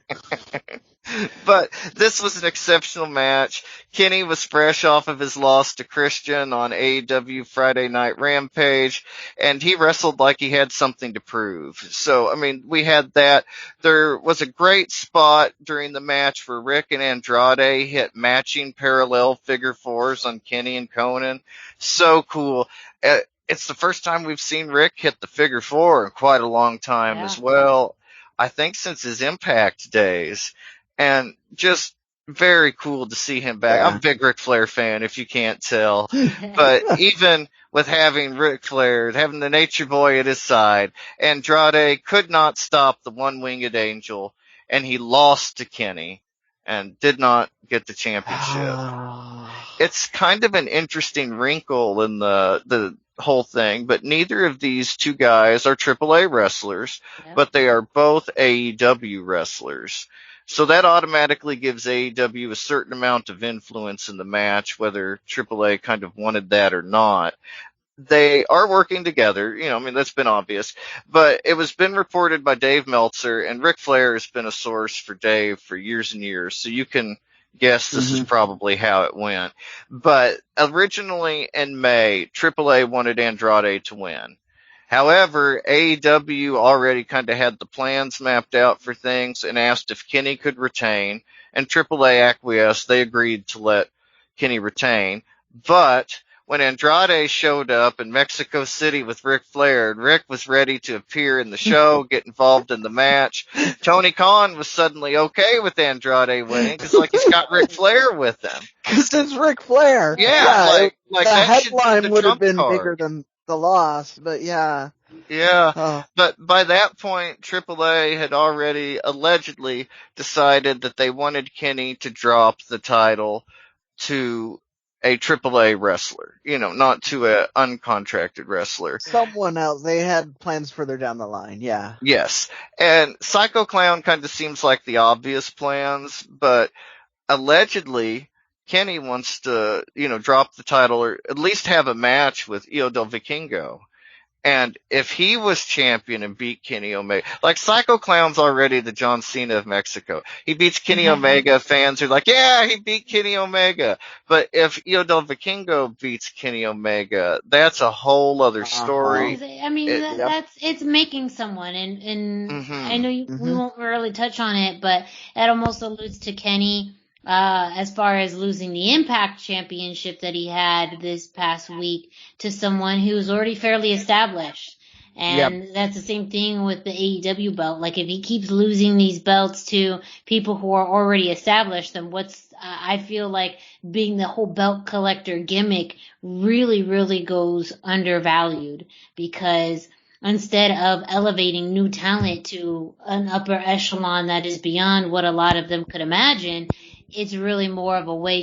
But this was an exceptional match. Kenny was fresh off of his loss to Christian on AEW Friday Night Rampage, and he wrestled like he had something to prove. So, I mean, we had that. There was a great spot during the match where Rick and Andrade hit matching parallel figure fours on Kenny and Conan. So cool. It's the first time we've seen Rick hit the figure four in quite a long time as well. I think since his Impact days. And just very cool to see him back. I'm a big Ric Flair fan, if you can't tell. But even with having Ric Flair, having the Nature Boy at his side, Andrade could not stop the one-winged angel, and he lost to Kenny and did not get the championship. It's kind of an interesting wrinkle in the whole thing, but neither of these two guys are AAA wrestlers, but they are both AEW wrestlers. So that automatically gives AEW a certain amount of influence in the match, whether AAA kind of wanted that or not. They are working together, I mean, that's been obvious, but it was been reported by Dave Meltzer, and Ric Flair has been a source for Dave for years and years, so you can guess this is probably how it went. But originally in May, AAA wanted Andrade to win. However, AEW already kind of had the plans mapped out for things and asked if Kenny could retain, and AAA acquiesced. They agreed to let Kenny retain. But when Andrade showed up in Mexico City with Ric Flair, and Rick was ready to appear in the show, get involved in the match, Tony Khan was suddenly okay with Andrade winning because, like, he's got Ric Flair with him. Because it's Ric Flair. Yeah, like the that headline would have been card. bigger than the loss, but yeah. Yeah, but by that point, AAA had already allegedly decided that they wanted Kenny to drop the title to a AAA wrestler, not to a uncontracted wrestler. Someone else. They had plans further down the line, yeah. Yes, and Psycho Clown kind of seems like the obvious plans, but allegedly Kenny wants to, drop the title or at least have a match with Io del Vikingo. And if he was champion and beat Kenny Omega, like Psycho Clown's already the John Cena of Mexico. He beats Kenny Omega, fans are like, yeah, he beat Kenny Omega. But if Io del Vikingo beats Kenny Omega, that's a whole other story. I mean, it's making someone, and I know we won't really touch on it, but that almost alludes to Kenny. As far as losing the Impact Championship that he had this past week to someone who's already fairly established. And that's the same thing with the AEW belt. Like, if he keeps losing these belts to people who are already established, then I feel like being the whole belt collector gimmick really, really goes undervalued, because instead of elevating new talent to an upper echelon that is beyond what a lot of them could imagine, it's really more of a way,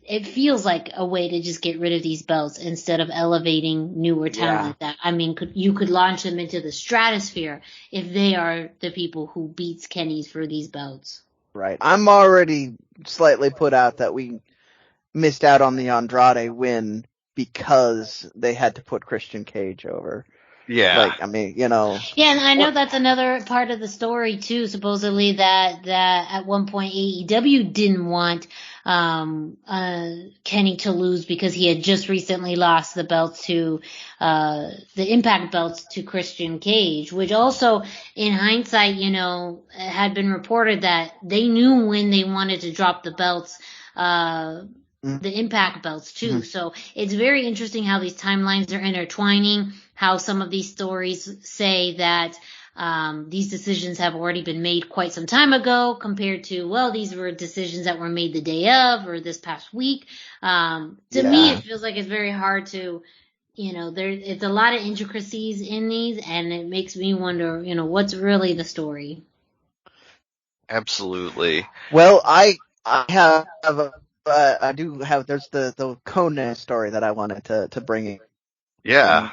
it feels like a way to just get rid of these belts instead of elevating newer talent. That, I mean, you could launch them into the stratosphere if they are the people who beats Kenny's for these belts. Right. I'm already slightly put out that we missed out on the Andrade win because they had to put Christian Cage over. Yeah. Like, I mean, you know. Yeah, and I know that's another part of the story too. Supposedly that at one point AEW didn't want Kenny to lose because he had just recently lost the belts to the Impact belts to Christian Cage, which also in hindsight, you know, had been reported that they knew when they wanted to drop the belts. The Impact belts too. So it's very interesting how these timelines are intertwining, how some of these stories say that these decisions have already been made quite some time ago compared to, well, these were decisions that were made the day of or this past week. To me, it feels like it's very hard to, you know, it's a lot of intricacies in these, and it makes me wonder, you know, what's really the story. Absolutely. Well, I have I do have, there's the Conan story that I wanted to bring in. Yeah.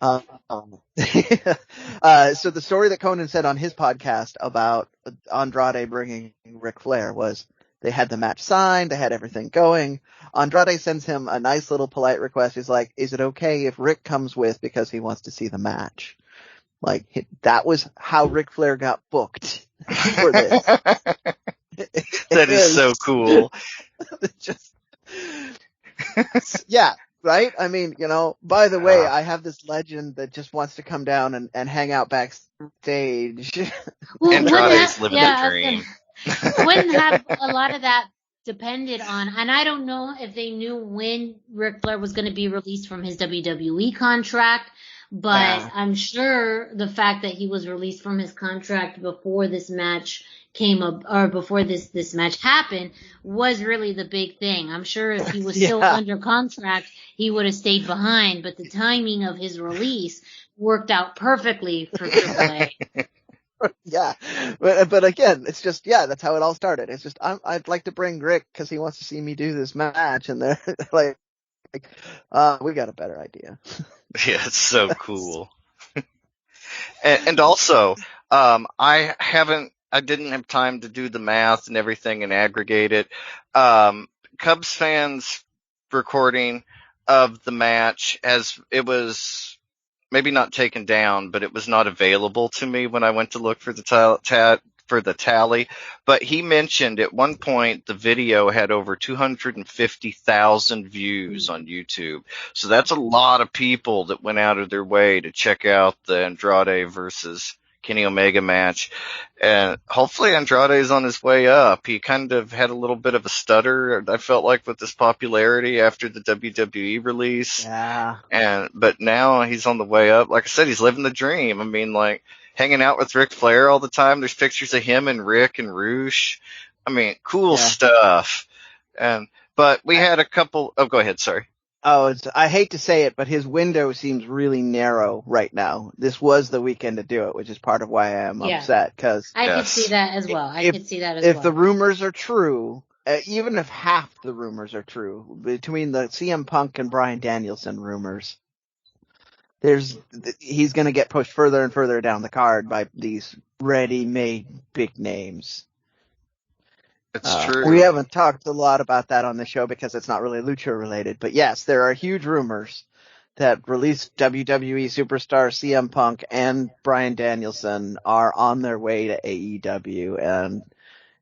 So the story that Conan said on his podcast about Andrade bringing Ric Flair was they had the match signed, they had everything going. Andrade sends him a nice little polite request. He's like, is it okay if Rick comes with because he wants to see the match? Like, that was how Ric Flair got booked for this. That is so cool. Just, yeah, right? I mean, you know, by the way, I have this legend that just wants to come down and hang out backstage. Well, Andrade's living the dream. Wouldn't have a lot of that depended on, and I don't know if they knew when Ric Flair was going to be released from his WWE contract, but I'm sure the fact that he was released from his contract before this match came up, or before this match happened, was really the big thing. I'm sure if he was still under contract, he would have stayed behind, but the timing of his release worked out perfectly for AAA. Yeah, but again, it's just, that's how it all started. It's just, I'd like to bring Rick because he wants to see me do this match, and they're like, we got a better idea. Yeah, it's so cool. and also, I didn't have time to do the math and everything and aggregate it. Cubs fans recording of the match, as it was maybe not taken down, but it was not available to me when I went to look for the tally. But he mentioned at one point the video had over 250,000 views on YouTube. So that's a lot of people that went out of their way to check out the Andrade versus Kenny Omega match. And hopefully Andrade's on his way up. He kind of had a little bit of a stutter, I felt like, with his popularity after the WWE release. Yeah. But now he's on the way up. Like I said, he's living the dream. I mean, like, hanging out with Ric Flair all the time. There's pictures of him and Rick and Roosh. I mean, cool stuff. But we had a couple. Oh, go ahead. Sorry. I hate to say it, but his window seems really narrow right now. This was the weekend to do it, which is part of why I am upset. Cause I could see that as well. If the rumors are true, even if half the rumors are true, between the CM Punk and Bryan Danielson rumors, he's going to get pushed further and further down the card by these ready-made big names. It's true. We haven't talked a lot about that on the show because it's not really Lucha related, but yes, there are huge rumors that released WWE superstar CM Punk and Bryan Danielson are on their way to AEW, and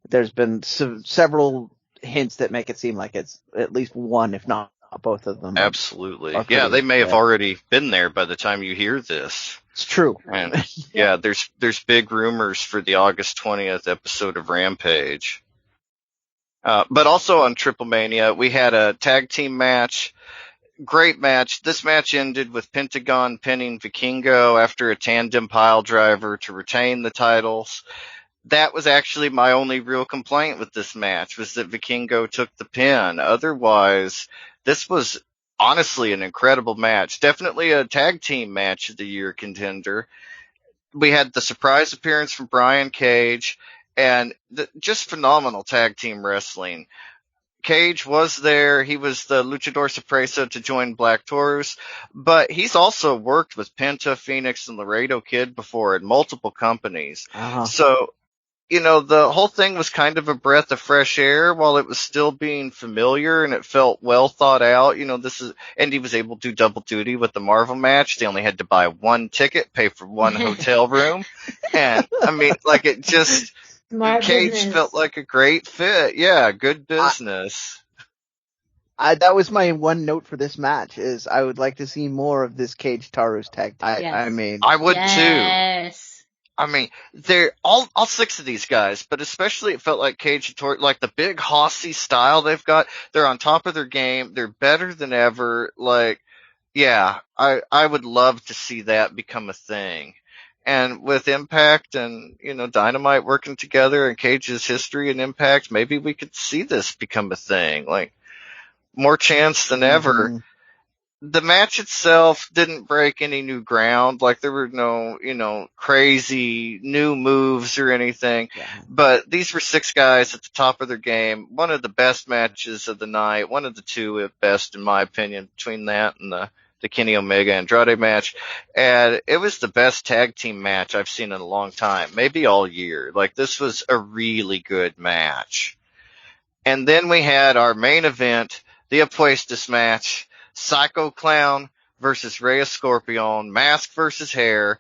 there's been several hints that make it seem like it's at least one, if not both of them. Absolutely. Yeah, they may have already been there by the time you hear this. It's true. And there's big rumors for the August 20th episode of Rampage. But also on TripleMania, we had a tag team match. Great match. This match ended with Pentagon pinning Vikingo after a tandem pile driver to retain the titles. That was actually my only real complaint with this match, was that Vikingo took the pin. Otherwise, this was honestly an incredible match. Definitely a tag team match of the year contender. We had the surprise appearance from Brian Cage. And just phenomenal tag team wrestling. Cage was there. He was the luchador sorpresa to join Black Taurus, but he's also worked with Penta, Fenix, and Laredo Kid before at multiple companies. So the whole thing was kind of a breath of fresh air while it was still being familiar, and it felt well thought out. And he was able to do double duty with the Marvel match. They only had to buy one ticket, pay for one hotel room. And I mean, like, it just, Smart Cage business. felt like a great fit. Yeah, good business. That was my one note for this match, is I would like to see more of this Cage Taurus tag. Yes. I would too. Yes. I mean, they're all 6 of these guys, but especially it felt like Cage and Tori, like the big hossy style they've got. They're on top of their game. They're better than ever. Like, yeah, I would love to see that become a thing. And with Impact and, Dynamite working together and Cage's history and Impact, maybe we could see this become a thing. Like, more chance than ever. Mm-hmm. The match itself didn't break any new ground. Like, there were no, crazy new moves or anything. Yeah. But these were 6 guys at the top of their game. One of the best matches of the night. One of the 2 at best, in my opinion, between that and the Kenny Omega Andrade match. And it was the best tag team match I've seen in a long time. Maybe all year. Like, this was a really good match. And then we had our main event, the Apuestas match. Psycho Clown versus Rey Scorpion, mask versus hair.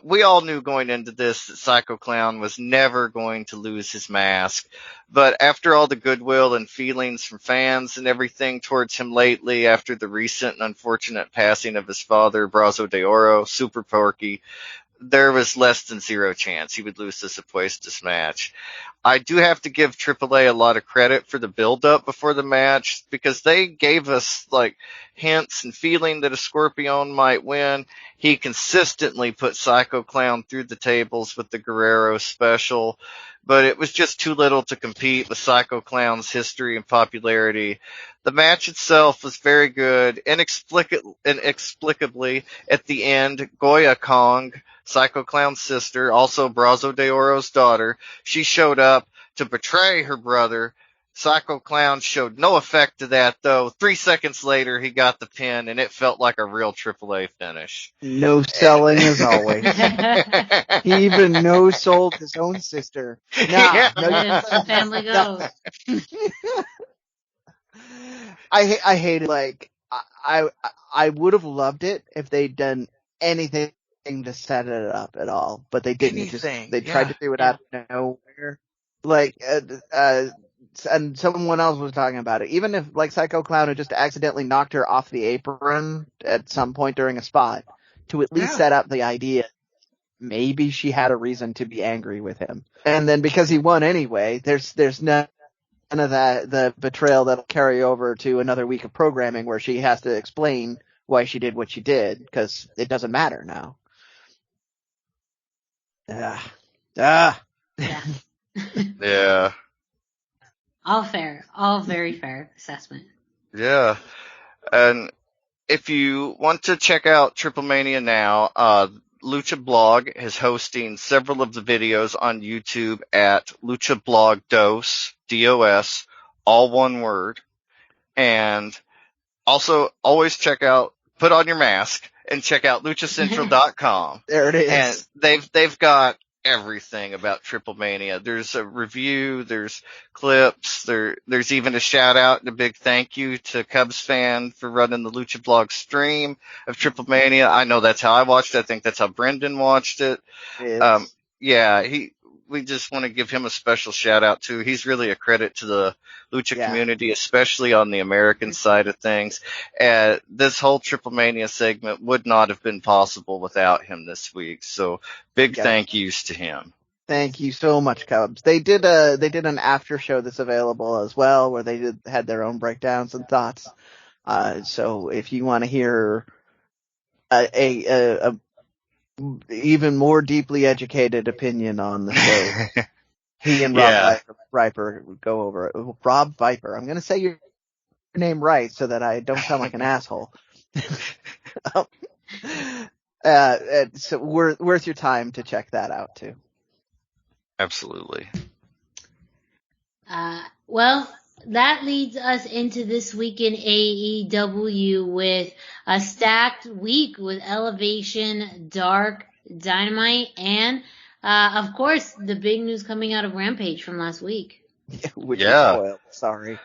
We all knew going into this that Psycho Clown was never going to lose his mask. But after all the goodwill and feelings from fans and everything towards him lately, after the recent and unfortunate passing of his father, Brazo de Oro, Super Porky, there was less than zero chance he would lose this Apuestas match. I do have to give AAA a lot of credit for the build-up before the match, because they gave us, like, hints and feeling that a Scorpion might win. He consistently put Psycho Clown through the tables with the Guerrero special, but it was just too little to compete with Psycho Clown's history and popularity. The match itself was very good. Inexplicably, at the end, Goya Kong, Psycho Clown's sister, also Brazo de Oro's daughter, she showed up to betray her brother. Psycho Clown showed no effect to that, though. 3 seconds later, he got the pin, and it felt like a real AAA finish. No selling as always. He even no-sold his own sister. Yeah. Family goes. I hated, like, I would have loved it if they'd done anything to set it up at all, but they didn't. They tried to do it out of nowhere. Like, and someone else was talking about it. Even if, like, Psycho Clown had just accidentally knocked her off the apron at some point during a spot, to at least set up the idea, maybe she had a reason to be angry with him. And then because he won anyway, there's none of that, the betrayal that'll carry over to another week of programming where she has to explain why she did what she did, because it doesn't matter now. Yeah. Yeah. All fair. All very fair assessment. Yeah. And if you want to check out TripleMania now, Lucha Blog is hosting several of the videos on YouTube at Lucha Blog DOS, D-O-S, all one word. And also always put on your mask and check out luchacentral.com. There it is. And they've got everything about TripleMania. There's a review, there's clips, there's even a shout out and a big thank you to Cubs fan for running the Lucha Blog stream of TripleMania. I know that's how I watched it. I think that's how Brendan watched it. We just want to give him a special shout out too. He's really a credit to the Lucha community, especially on the American side of things. This whole TripleMania segment would not have been possible without him this week. So big thank yous to him. Thank you so much, Cubs. They did an after show that's available as well, where they had their own breakdowns and thoughts. So if you want to hear a even more deeply educated opinion on the show, he and Rob Viper go over it. Rob Viper. I'm going to say your name right so that I don't sound like an asshole. So worth your time to check that out too. Absolutely. Well, that leads us into this week in AEW with a stacked week with Elevation, Dark, Dynamite, and Of course, the big news coming out of Rampage from last week. Which is Yeah. spoiled. Sorry.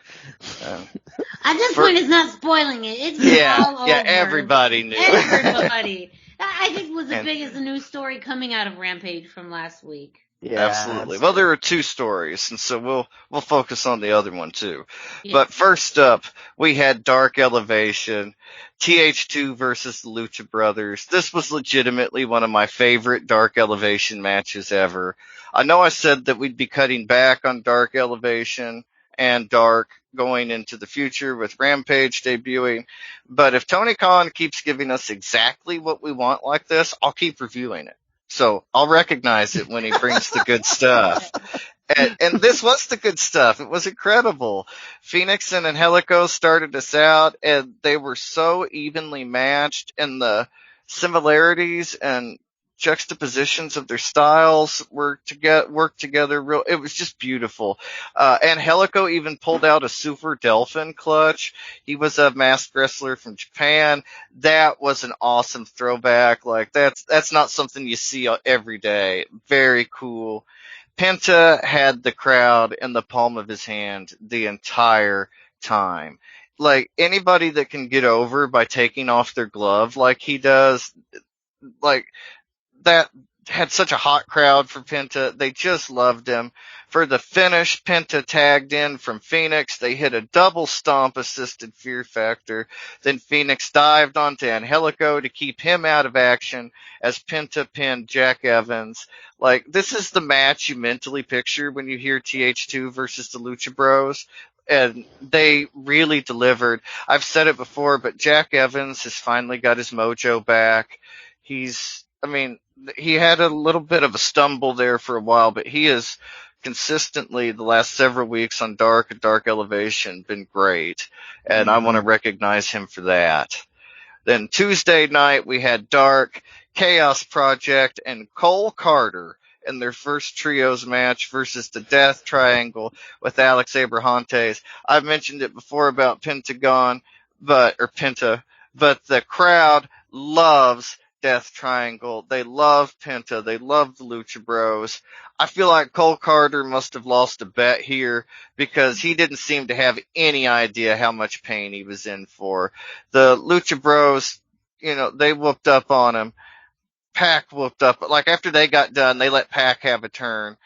At this point, it's not spoiling it. It's been all over. Yeah, everybody knew. Everybody. I think was the biggest news story coming out of Rampage from last week. Yeah, Absolutely. Well, there are two stories, and so we'll focus on the other one too. Yeah. But first up, we had Dark Elevation, TH2 versus the Lucha Brothers. This was legitimately one of my favorite Dark Elevation matches ever. I know I said that we'd be cutting back on Dark Elevation and Dark going into the future with Rampage debuting, but if Tony Khan keeps giving us exactly what we want like this, I'll keep reviewing it. So I'll recognize it when he brings the good stuff. And this was the good stuff. It was incredible. Fenix and Angelico started us out, and they were so evenly matched, and the similarities and juxtapositions of their styles worked together real. It was just beautiful. Angelico even pulled out a Super Delphin clutch. He was a masked wrestler from Japan. That was an awesome throwback. Like that's not something you see every day. Very cool. Penta had the crowd in the palm of his hand the entire time. Like anybody that can get over by taking off their glove like he does, like that had such a hot crowd for Penta. They just loved him. For the finish, Penta tagged in from Fenix. They hit a double stomp assisted Fear Factor. Then Fenix dived onto Angelico to keep him out of action as Penta pinned Jack Evans. Like, this is the match you mentally picture when you hear TH2 versus the Lucha Bros. And they really delivered. I've said it before, but Jack Evans has finally got his mojo back. He had a little bit of a stumble there for a while, but he has consistently the last several weeks on Dark Elevation been great. And I want to recognize him for that. Then Tuesday night we had Dark, Chaos Project, and Cole Carter in their first trios match versus the Death Triangle with Alex Abrahantes. I've mentioned it before about Penta, but the crowd loves Death Triangle. They love Penta. They love the Lucha Bros. I feel like Cole Carter must have lost a bet here because he didn't seem to have any idea how much pain he was in for. The Lucha Bros, they whooped up on him. Pac whooped up. Like after they got done, they let Pac have a turn.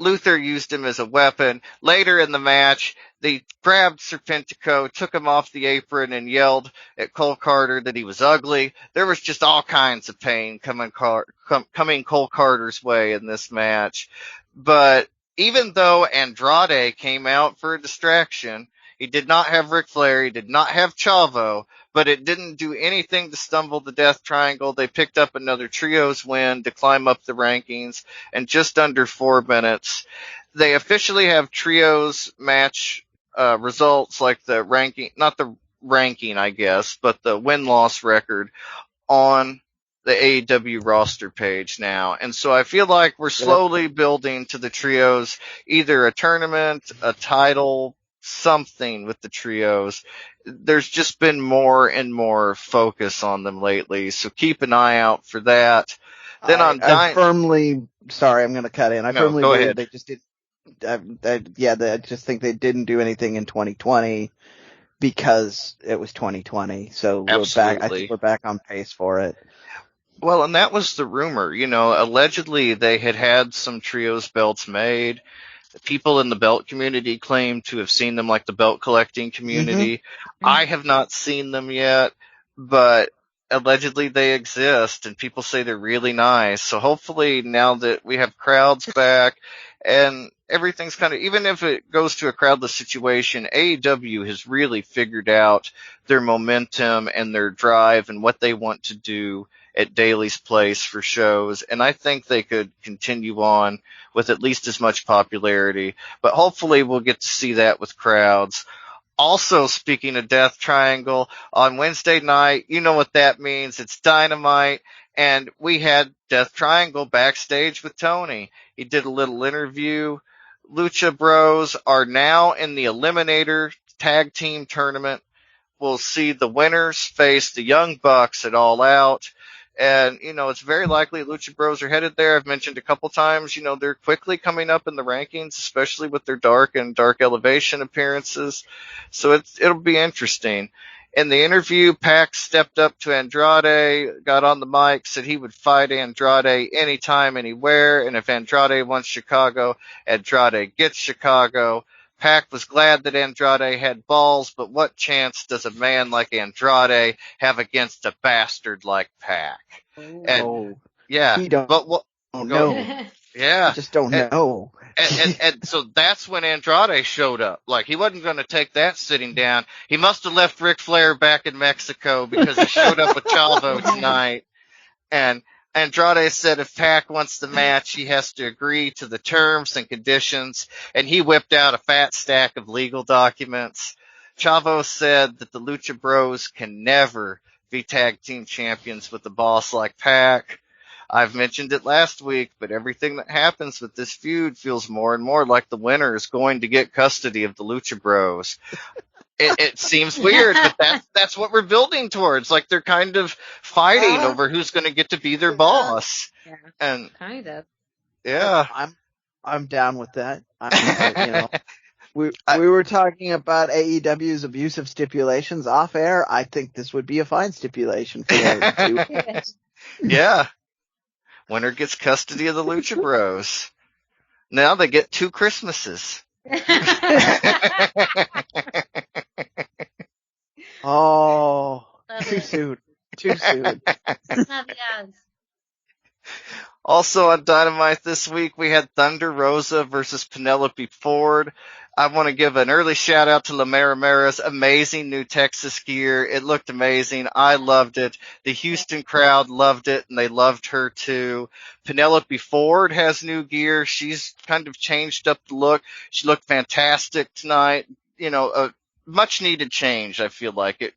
Luther used him as a weapon. Later in the match, they grabbed Serpentico, took him off the apron, and yelled at Cole Carter that he was ugly. There was just all kinds of pain coming Cole Carter's way in this match. But even though Andrade came out for a distraction, he did not have Ric Flair, he did not have Chavo, but it didn't do anything to stumble the Death Triangle. They picked up another trios win to climb up the rankings in just under 4 minutes. They officially have trios match results, like the ranking, not the ranking, I guess, but the win-loss record on the AEW roster page now. And so I feel like we're slowly building to the trios, either a tournament, a title, something with the trios. There's just been more and more focus on them lately, so keep an eye out for that. Then I'm going to cut in. I firmly go believe ahead. They just did. I just think they didn't do anything in 2020 because it was 2020. So I think we're back on pace for it. Well, and that was the rumor. Allegedly they had some trios belts made. People in the belt community claim to have seen them, like the belt collecting community. Mm-hmm. I have not seen them yet, but allegedly they exist, and people say they're really nice. So hopefully now that we have crowds back and everything's kind of, even if it goes to a crowdless situation, AEW has really figured out their momentum and their drive and what they want to do at Daly's Place for shows, and I think they could continue on with at least as much popularity, but hopefully we'll get to see that with crowds. Also, speaking of Death Triangle, on Wednesday night, you know what that means, it's Dynamite, and we had Death Triangle backstage with Tony. He did a little interview. Lucha Bros are now in the Eliminator Tag Team Tournament. We'll see the winners face the Young Bucks at All Out. And, it's very likely Lucha Bros are headed there. I've mentioned a couple times, they're quickly coming up in the rankings, especially with their dark and dark elevation appearances. So it'll be interesting. In the interview, Pac stepped up to Andrade, got on the mic, said he would fight Andrade anytime, anywhere, and if Andrade wants Chicago, Andrade gets Chicago. Pac was glad that Andrade had balls, but what chance does a man like Andrade have against a bastard like Pac? And yeah, he don't know. Yeah, I just don't know. And so that's when Andrade showed up. Like, he wasn't going to take that sitting down. He must have left Ric Flair back in Mexico because he showed up with Chavo tonight. And Andrade said if Pac wants the match, he has to agree to the terms and conditions. And he whipped out a fat stack of legal documents. Chavo said that the Lucha Bros can never be tag team champions with a boss like Pac. I've mentioned it last week, but everything that happens with this feud feels more and more like the winner is going to get custody of the Lucha Bros. It seems weird, but that's what we're building towards. Like, they're kind of fighting over who's going to get to be their boss. Yeah, and kind of. Yeah, I'm down with that. We were talking about AEW's abusive stipulations off air. I think this would be a fine stipulation for them to. Yeah. Winner gets custody of the Lucha Bros. Now they get 2 Christmases. Oh, too soon. Too soon. Also on Dynamite this week, we had Thunder Rosa versus Penelope Ford. I want to give an early shout out to Lamar Ramirez. Amazing new Texas gear. It looked amazing. I loved it. The Houston crowd loved it, and they loved her too. Penelope Ford has new gear. She's kind of changed up the look. She looked fantastic tonight. A much needed change, I feel like. It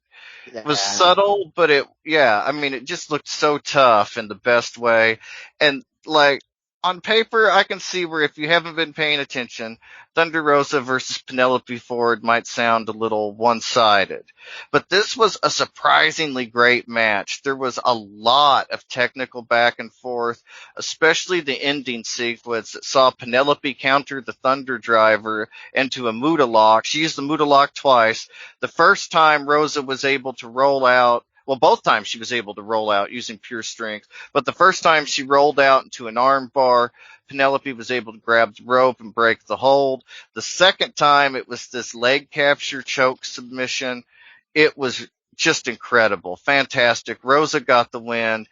was subtle, but it just looked so tough in the best way. And, like, on paper, I can see where if you haven't been paying attention, Thunder Rosa versus Penelope Ford might sound a little one-sided. But this was a surprisingly great match. There was a lot of technical back and forth, especially the ending sequence that saw Penelope counter the Thunder Driver into a Muda Lock. She used the Muda Lock twice. The first time Rosa was able to roll out, well, both times she was able to roll out using pure strength, but the first time she rolled out into an arm bar, Penelope was able to grab the rope and break the hold. The second time it was this leg capture choke submission. It was just incredible. Fantastic. Rosa got the win.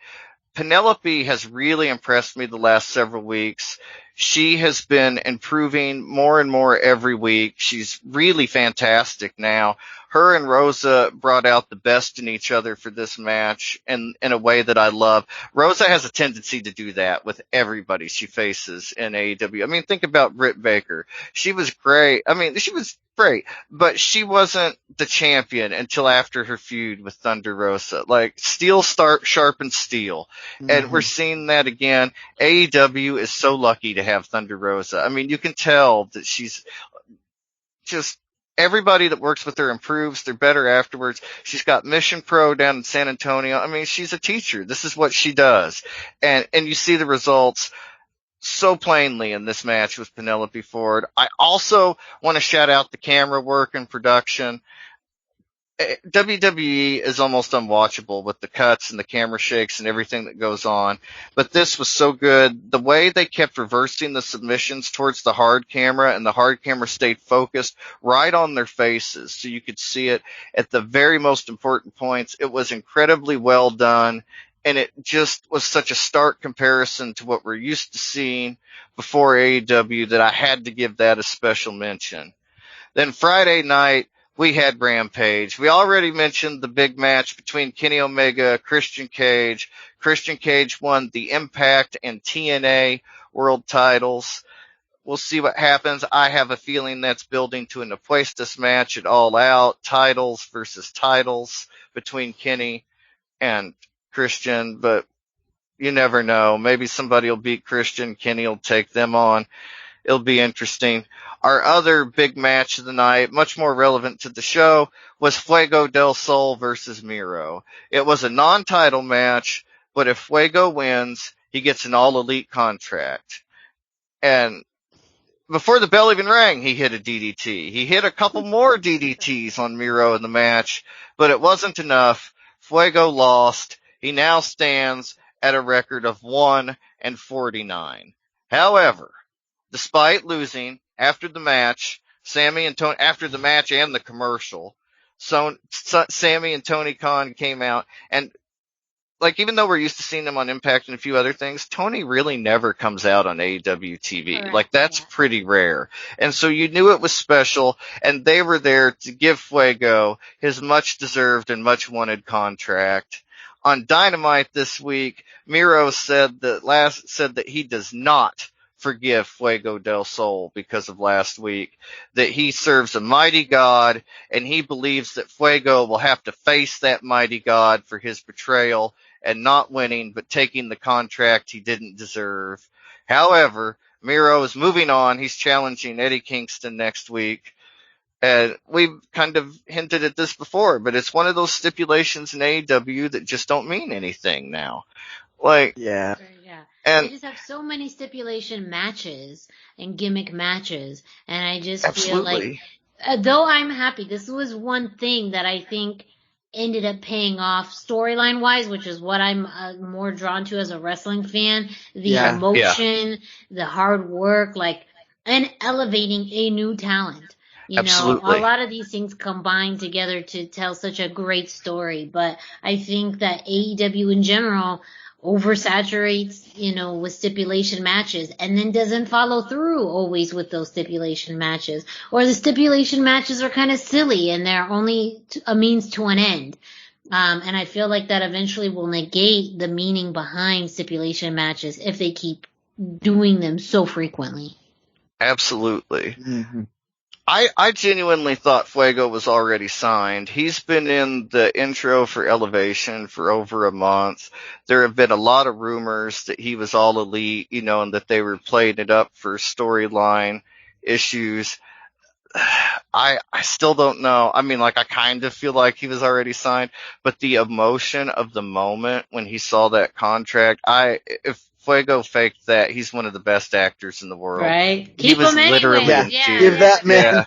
Penelope has really impressed me the last several weeks. She has been improving more and more every week. She's really fantastic now. Her and Rosa brought out the best in each other for this match in a way that I love. Rosa has a tendency to do that with everybody she faces in AEW. I mean, think about Britt Baker. She was great. She was great, but she wasn't the champion until after her feud with Thunder Rosa. Like, steel sharpens steel. Mm-hmm. And we're seeing that again. AEW is so lucky to have Thunder Rosa. I mean, you can tell that she's just, everybody that works with her improves. They're better afterwards. She's got Mission Pro down in San Antonio. I mean, she's a teacher. This is what she does. And you see the results so plainly in this match with Penelope Ford. I also want to shout out the camera work and production. WWE is almost unwatchable with the cuts and the camera shakes and everything that goes on. But this was so good. The way they kept reversing the submissions towards the hard camera, and the hard camera stayed focused right on their faces so you could see it at the very most important points. It was incredibly well done. And it just was such a stark comparison to what we're used to seeing before AEW that I had to give that a special mention. Then Friday night, we had Rampage. We already mentioned the big match between Kenny Omega, Christian Cage. Christian Cage won the Impact and TNA world titles. We'll see what happens. I have a feeling that's building to an Apuestas match at All Out, titles versus titles between Kenny and Christian, but you never know. Maybe somebody will beat Christian. Kenny will take them on. It'll be interesting. Our other big match of the night, much more relevant to the show, was Fuego del Sol versus Miro. It was a non-title match, but if Fuego wins, he gets an all-elite contract. And before the bell even rang, he hit a DDT. He hit a couple more DDTs on Miro in the match, but it wasn't enough. Fuego lost. He now stands at a record of 1-49. However, despite losing after the match, after the match and the commercial, Sammy and Tony Khan came out and, like, even though we're used to seeing them on Impact and a few other things, Tony really never comes out on AEW TV. Correct. Like, that's pretty rare. And so you knew it was special, and they were there to give Fuego his much-deserved and much-wanted contract. On Dynamite this week, Miro said that he does not forgive Fuego del Sol because of last week, that he serves a mighty God, and he believes that Fuego will have to face that mighty God for his betrayal and not winning, but taking the contract he didn't deserve. However, Miro is moving on. He's challenging Eddie Kingston next week. And we've kind of hinted at this before, but it's one of those stipulations in AEW that just don't mean anything now. Like, Yeah. and they just have so many stipulation matches and gimmick matches, and I just absolutely. feel like, though I'm happy, this was one thing that I think ended up paying off storyline wise, which is what I'm more drawn to as a wrestling fan. The emotion, the hard work, and elevating a new talent. You Absolutely. know, a lot of these things combine together to tell such a great story. But I think that AEW in general oversaturates, with stipulation matches and then doesn't follow through always with those stipulation matches. Or the stipulation matches are kind of silly and they're only a means to an end. And I feel like that eventually will negate the meaning behind stipulation matches if they keep doing them so frequently. Absolutely. Mm-hmm. I genuinely thought Fuego was already signed. He's been in the intro for Elevation for over a month. There have been a lot of rumors that he was all elite, and that they were playing it up for storyline issues. I still don't know. I mean, I kind of feel like he was already signed, but the emotion of the moment when he saw that contract, if Fuego faked that, he's one of the best actors in the world. Right? He was literally give that man,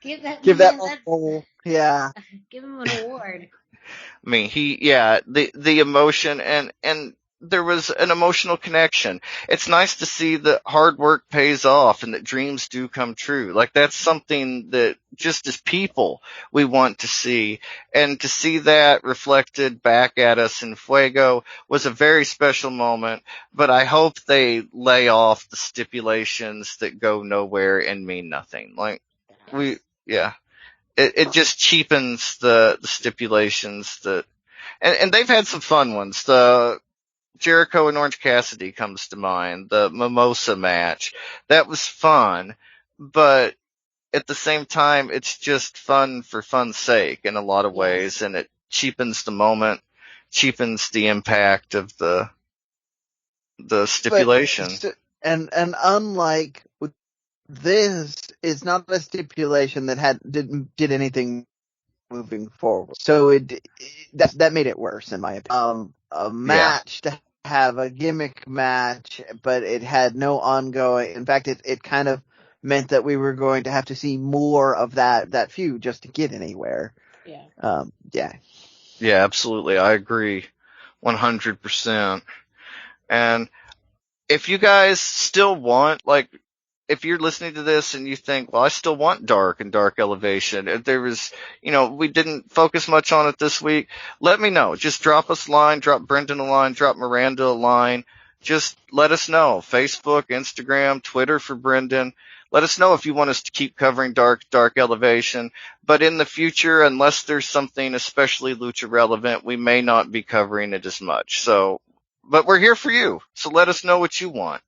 give that give man that whole, yeah. Give him an award. I mean, the emotion and there was an emotional connection. It's nice to see that hard work pays off and that dreams do come true. Like, that's something that just as people we want to see. And to see that reflected back at us in Fuego was a very special moment, but I hope they lay off the stipulations that go nowhere and mean nothing. It just cheapens the stipulations and they've had some fun ones. The Jericho and Orange Cassidy comes to mind. The Mimosa match. That was fun, but at the same time, it's just fun for fun's sake in a lot of ways, and it cheapens the moment, cheapens the impact of the stipulation. And unlike this, is not a stipulation that did anything moving forward. So that made it worse in my opinion. A match to have a gimmick match, but it had no ongoing. In fact, it kind of meant that we were going to have to see more of that feud just to get anywhere. Yeah. Yeah, absolutely. I agree 100%. And if you guys still want, if you're listening to this and you think, well, I still want Dark and Dark Elevation, if there was, we didn't focus much on it this week, let me know. Just drop us a line, drop Brendan a line, drop Miranda a line. Just let us know. Facebook, Instagram, Twitter for Brendan. Let us know if you want us to keep covering Dark Elevation. But in the future, unless there's something especially Lucha relevant, we may not be covering it as much. But we're here for you. So let us know what you want.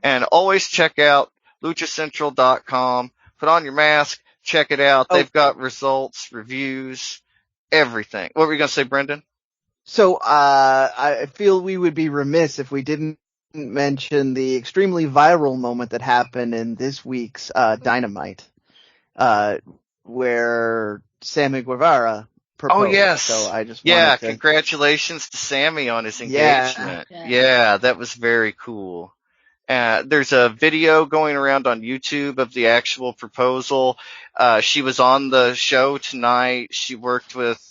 And always check out luchacentral.com. Put on your mask. Check it out. They've got results, reviews, everything. What were you going to say, Brendan? So, I feel we would be remiss if we didn't mention the extremely viral moment that happened in this week's Dynamite, where Sammy Guevara Oh, proposed. yes. So I just Yeah, wanted to. congratulations to Sammy on his Yeah. engagement. Yeah. Yeah, that was very cool. There's a video going around on YouTube of the actual proposal. She was on the show tonight. She worked with,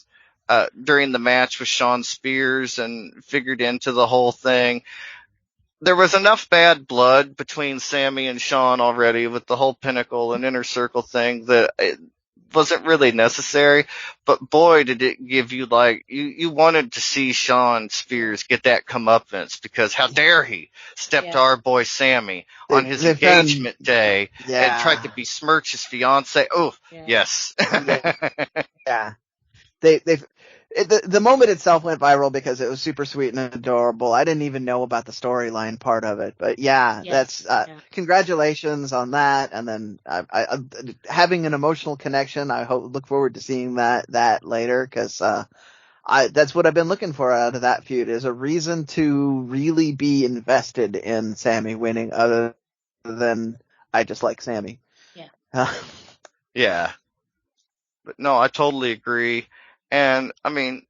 during the match with Shawn Spears and figured into the whole thing. There was enough bad blood between Sammy and Shawn already with the whole Pinnacle and Inner Circle thing that it wasn't really necessary. But boy, did it give you you wanted to see Shawn Spears get that comeuppance, because how dare he step to our boy Sammy on his engagement day and tried to besmirch his fiance. Oh, yes. Yeah. The moment itself went viral because it was super sweet and adorable. I didn't even know about the storyline part of it, but that's congratulations on that. And then I having an emotional connection. I look forward to seeing that later, because that's what I've been looking for out of that feud, is a reason to really be invested in Sammy winning, other than I just like Sammy. Yeah. Yeah. But no, I totally agree. And I mean,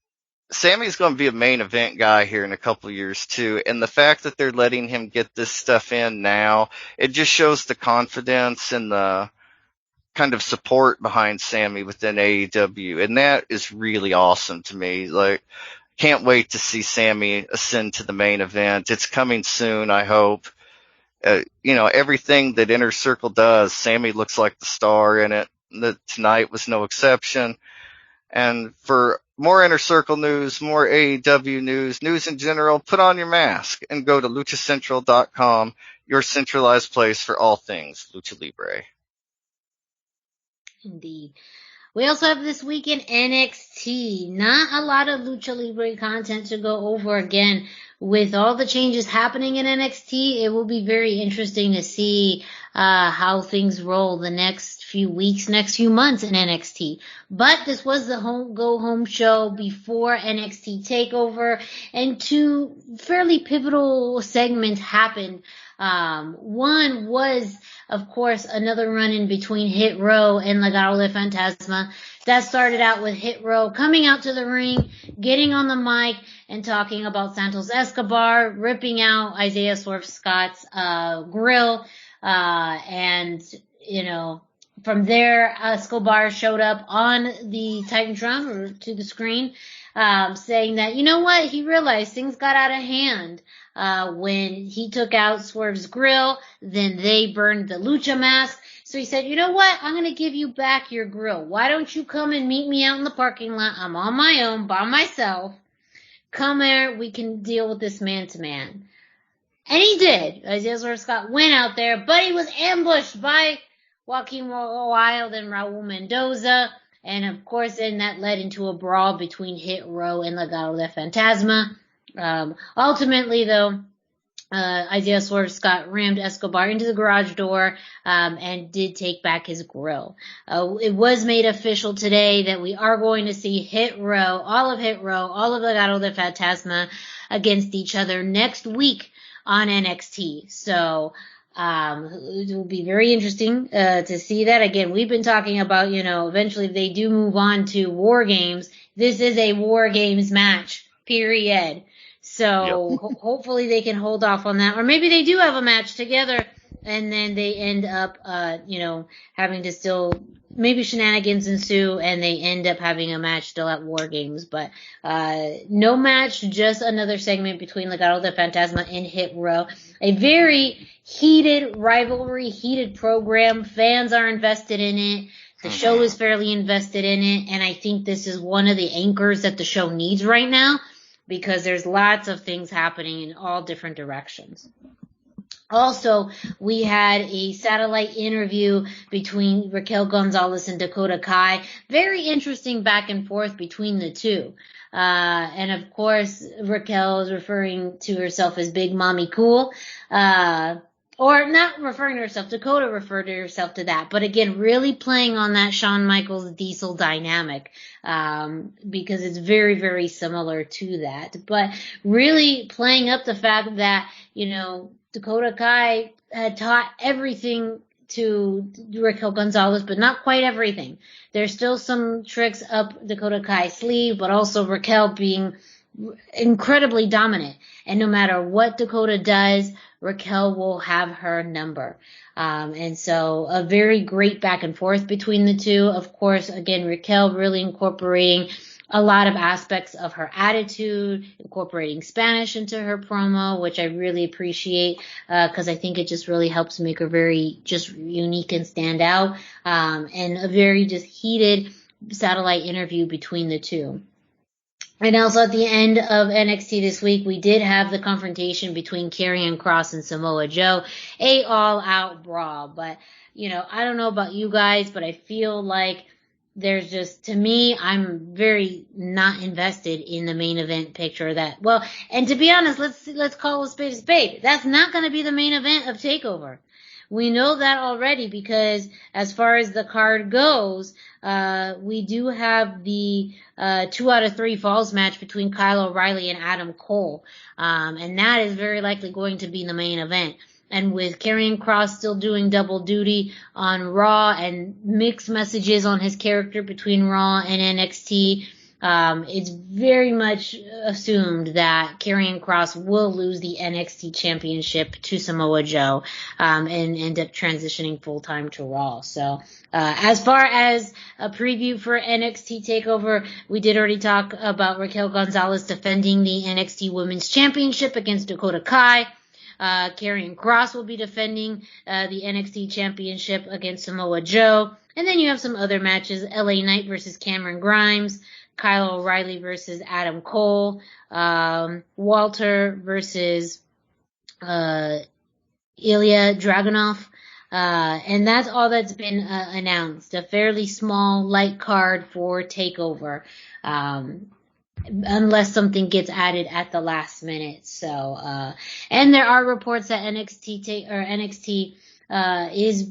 Sammy's going to be a main event guy here in a couple of years too. And the fact that they're letting him get this stuff in now, it just shows the confidence and the kind of support behind Sammy within AEW. And that is really awesome to me. Like, can't wait to see Sammy ascend to the main event. It's coming soon, I hope. Everything that Inner Circle does, Sammy looks like the star in it. Tonight was no exception. And for more Inner Circle news, more AEW news in general, put on your mask and go to luchacentral.com, your centralized place for all things Lucha Libre. Indeed. We also have this week in NXT. Not a lot of Lucha Libre content to go over again. With all the changes happening in NXT, it will be very interesting to see how things roll the next few weeks, next few months in NXT. But this was the go home show before NXT TakeOver, and two fairly pivotal segments happened. One was, of course, another run-in between Hit Row and Legado del Fantasma. That started out with Hit Row coming out to the ring, getting on the mic, and talking about Santos Escobar, ripping out Isaiah Swerve Scott's grill, and from there, Escobar showed up on the Titantron, or to the screen, saying that, you know what, he realized things got out of hand when he took out Swerve's grill. Then they burned the Lucha mask. So he said, you know what, I'm going to give you back your grill. Why don't you come and meet me out in the parking lot? I'm on my own, by myself. Come here, we can deal with this man-to-man. And he did. Isaiah Swerve Scott went out there, but he was ambushed by Joaquin Wild and Raul Mendoza. And of course, then that led into a brawl between Hit Row and Legado del Fantasma. Ultimately, though, Isaiah Swerve Scott rammed Escobar into the garage door, and did take back his grill. It was made official today that we are going to see Hit Row, all of Legado del Fantasma against each other next week on NXT. So, it will be very interesting, to see that. Again, we've been talking about, eventually if they do move on to War Games, this is a War Games match, period. So hopefully they can hold off on that. Or maybe they do have a match together and then they end up, having to still, maybe shenanigans ensue and they end up having a match still at War Games. But no match, just another segment between Legado del Fantasma and Hit Row. A very heated rivalry, heated program. Fans are invested in it. The show is fairly invested in it. And I think this is one of the anchors that the show needs right now, because there's lots of things happening in all different directions. Also, we had a satellite interview between Raquel Gonzalez and Dakota Kai. Very interesting back and forth between the two. And of course, Raquel is referring to herself as Big Mommy Cool. Or not referring to herself, Dakota referred to herself to that. But again, really playing on that Shawn Michaels Diesel dynamic, because it's very, very similar to that. But really playing up the fact that, Dakota Kai had taught everything to Raquel Gonzalez, but not quite everything. There's still some tricks up Dakota Kai's sleeve, but also Raquel being incredibly dominant. And no matter what Dakota does, Raquel will have her number. And so a very great back and forth between the two. Of course, again, Raquel really incorporating a lot of aspects of her attitude, incorporating Spanish into her promo, which I really appreciate, cause I think it just really helps make her very just unique and stand out. And a very just heated satellite interview between the two. And also at the end of NXT this week, we did have the confrontation between Karrion Kross and Samoa Joe, a all-out brawl. But, I don't know about you guys, but I feel like there's just, to me, I'm very not invested in the main event picture and to be honest, let's call a spade a spade. That's not going to be the main event of TakeOver. We know that already because as far as the card goes, we do have the 2 out of 3 falls match between Kyle O'Reilly and Adam Cole. And that is very likely going to be the main event. And with Karrion Kross still doing double duty on Raw and mixed messages on his character between Raw and NXT, it's very much assumed that Karrion Kross will lose the NXT championship to Samoa Joe, and end up transitioning full time to Raw. So, as far as a preview for NXT TakeOver, we did already talk about Raquel Gonzalez defending the NXT Women's Championship against Dakota Kai. Karrion Kross will be defending the NXT Championship against Samoa Joe. And then you have some other matches, LA Knight versus Cameron Grimes, Kyle O'Reilly versus Adam Cole, Walter versus Ilya Dragunov. And that's all that's been announced. A fairly small, light card for TakeOver. Unless something gets added at the last minute. So, and there are reports that NXT is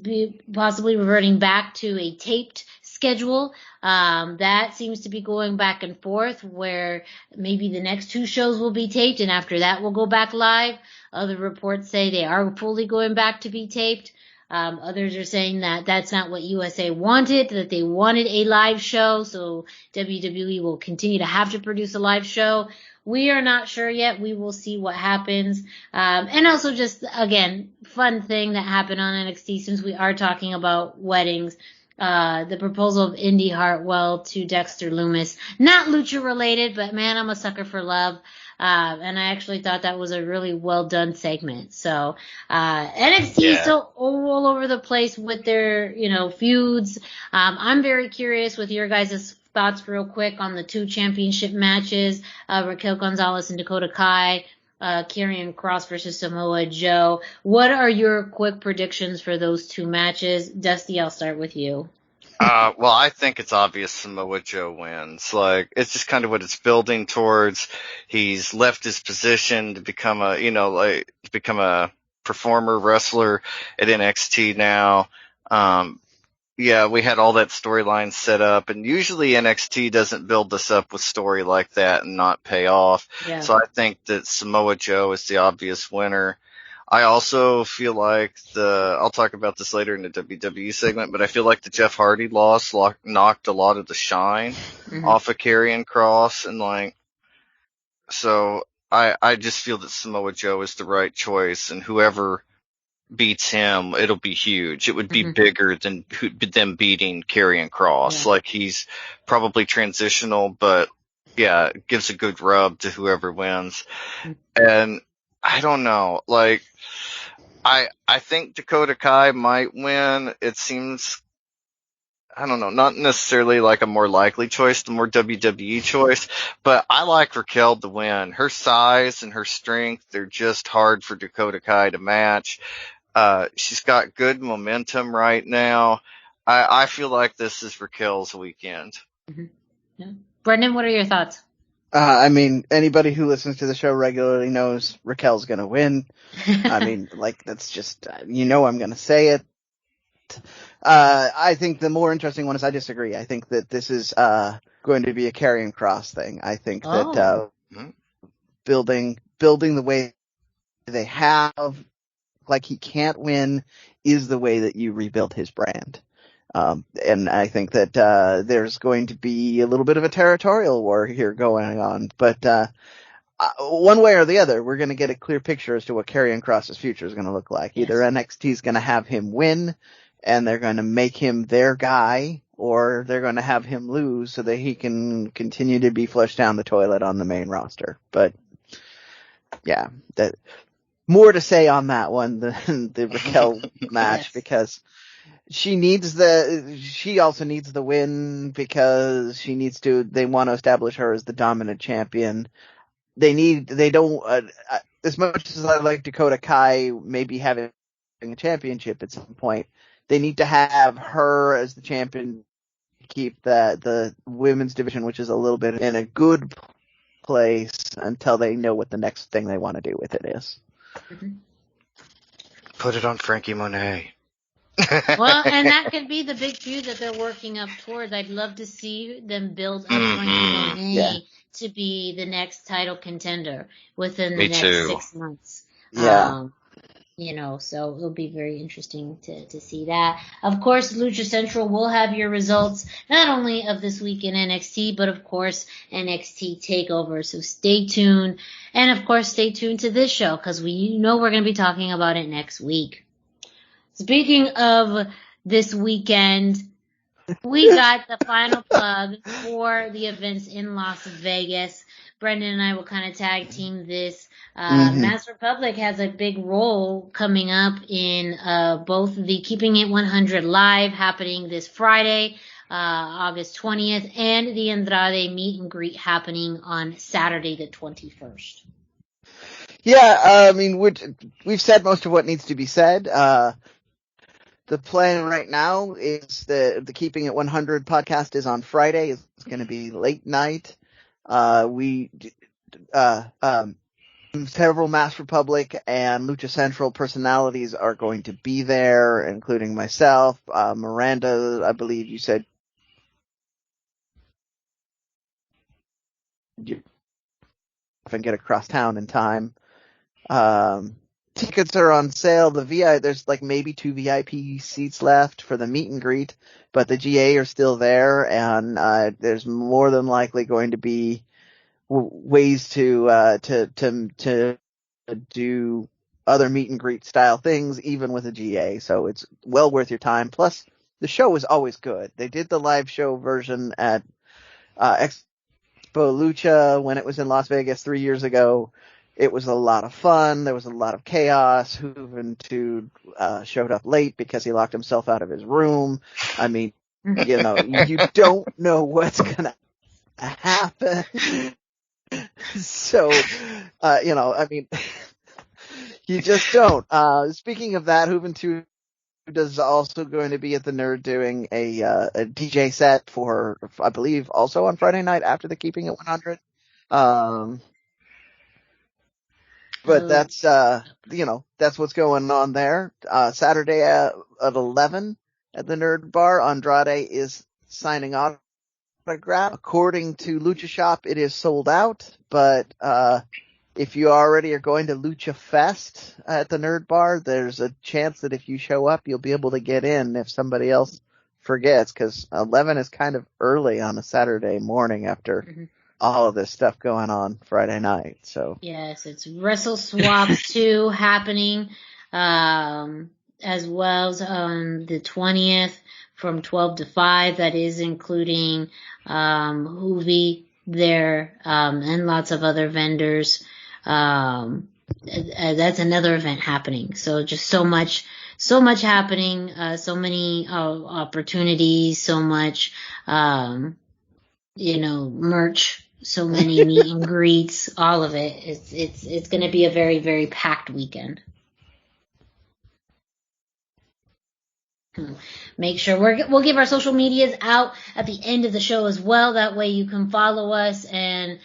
possibly reverting back to a taped schedule. That seems to be going back and forth where maybe the next 2 shows will be taped and after that we'll go back live. Other reports say they are fully going back to be taped. Others are saying that that's not what USA wanted, that they wanted a live show, so WWE will continue to have to produce a live show. We are not sure yet. We will see what happens. And also just, again, fun thing that happened on NXT since we are talking about weddings. The proposal of Indy Hartwell to Dexter Lumis. Not lucha related, but man, I'm a sucker for love. And I actually thought that was a really well done segment. So, NXT is still all over the place with their, feuds. I'm very curious with your guys' thoughts real quick on the 2 championship matches, Raquel Gonzalez and Dakota Kai, Karrion Kross versus Samoa Joe. What are your quick predictions for those 2 matches? Dusty, I'll start with you. Well, I think it's obvious Samoa Joe wins. It's just kind of what it's building towards. He's left his position to become a performer wrestler at NXT now. We had all that storyline set up, and usually NXT doesn't build this up with story like that and not pay off. Yeah. So I think that Samoa Joe is the obvious winner. I also feel like I'll talk about this later in the WWE segment, but I feel like the Jeff Hardy loss knocked a lot of the shine off of Karrion Kross, and so I just feel that Samoa Joe is the right choice, and whoever beats him, it'll be huge. It would be bigger than them beating Karrion Kross. Yeah. He's probably transitional, but it gives a good rub to whoever wins. And I don't know, I think Dakota Kai might win. It seems, I don't know, not necessarily like a more likely choice, the more WWE choice, but I like Raquel to win. Her size and her strength, they're just hard for Dakota Kai to match. She's got good momentum right now. I feel like this is Raquel's weekend. Yeah. Brendan, what are your thoughts? Anybody who listens to the show regularly knows Raquel's gonna win. That's just, I'm gonna say it. I think the more interesting one is I disagree. I think that this is, going to be a Karrion Kross thing. I think that, building the way they have, like he can't win is the way that you rebuild his brand. And I think that there's going to be a little bit of a territorial war here going on. But one way or the other, we're going to get a clear picture as to what Karrion Kross's future is going to look like. Either NXT is going to have him win, and they're going to make him their guy, or they're going to have him lose so that he can continue to be flushed down the toilet on the main roster. But yeah, that more to say on that one than the Raquel match, because she also needs the win because they want to establish her as the dominant champion. As much as I like Dakota Kai maybe having a championship at some point, they need to have her as the champion to keep the women's division, which is a little bit in a good place until they know what the next thing they want to do with it is. Mm-hmm. Put it on Frankie Monet. Well, and that could be the big feud that they're working up towards. I'd love to see them build up Frankie Monet to be the next title contender within the next 6 months. Yeah. So it'll be very interesting to see that. Of course, Lucha Central will have your results not only of this week in NXT, but of course NXT TakeOver. So stay tuned. And of course, stay tuned to this show because we're going to be talking about it next week. Speaking of this weekend, we got the final plug for the events in Las Vegas. Brendan and I will kind of tag team this. Mass Republic has a big role coming up in both the Keeping It 100 Live happening this Friday, August 20th, and the Andrade meet and greet happening on Saturday the 21st. Yeah, we've said most of what needs to be said. The plan right now is the Keeping It 100 podcast is on Friday. It's going to be late night. Several Mass Republic and Lucha Central personalities are going to be there, including myself. Miranda, I believe you said you often get across town in time. Tickets are on sale. There's like maybe 2 VIP seats left for the meet and greet, but the GA are still there, and there's more than likely going to be ways to do other meet and greet style things, even with a GA. So it's well worth your time. Plus, the show is always good. They did the live show version at Expo Lucha when it was in Las Vegas 3 years ago. It was a lot of fun. There was a lot of chaos. Juventud showed up late because he locked himself out of his room. I mean, you don't know what's gonna happen. So, you just don't. Speaking of that, Juventud is also going to be at the Nerd doing a DJ set for, I believe, also on Friday night after the Keeping It 100. But that's what's going on there. Saturday at 11 at the Nerd Bar, Andrade is signing autograph. According to Lucha Shop, it is sold out, but if you already are going to Lucha Fest at the Nerd Bar, there's a chance that if you show up, you'll be able to get in if somebody else forgets, because 11 is kind of early on a Saturday morning after all of this stuff going on Friday night. So yes, it's Wrestle Swaps 2 happening, as well as on the 20th from 12 to 5. That is including Hoovy there, and lots of other vendors. That's another event happening. So just so much happening, so many opportunities, so much merch, so many meet and greets, all of it. It's going to be a very, very packed weekend. Make sure we'll give our social medias out at the end of the show as well. That way you can follow us and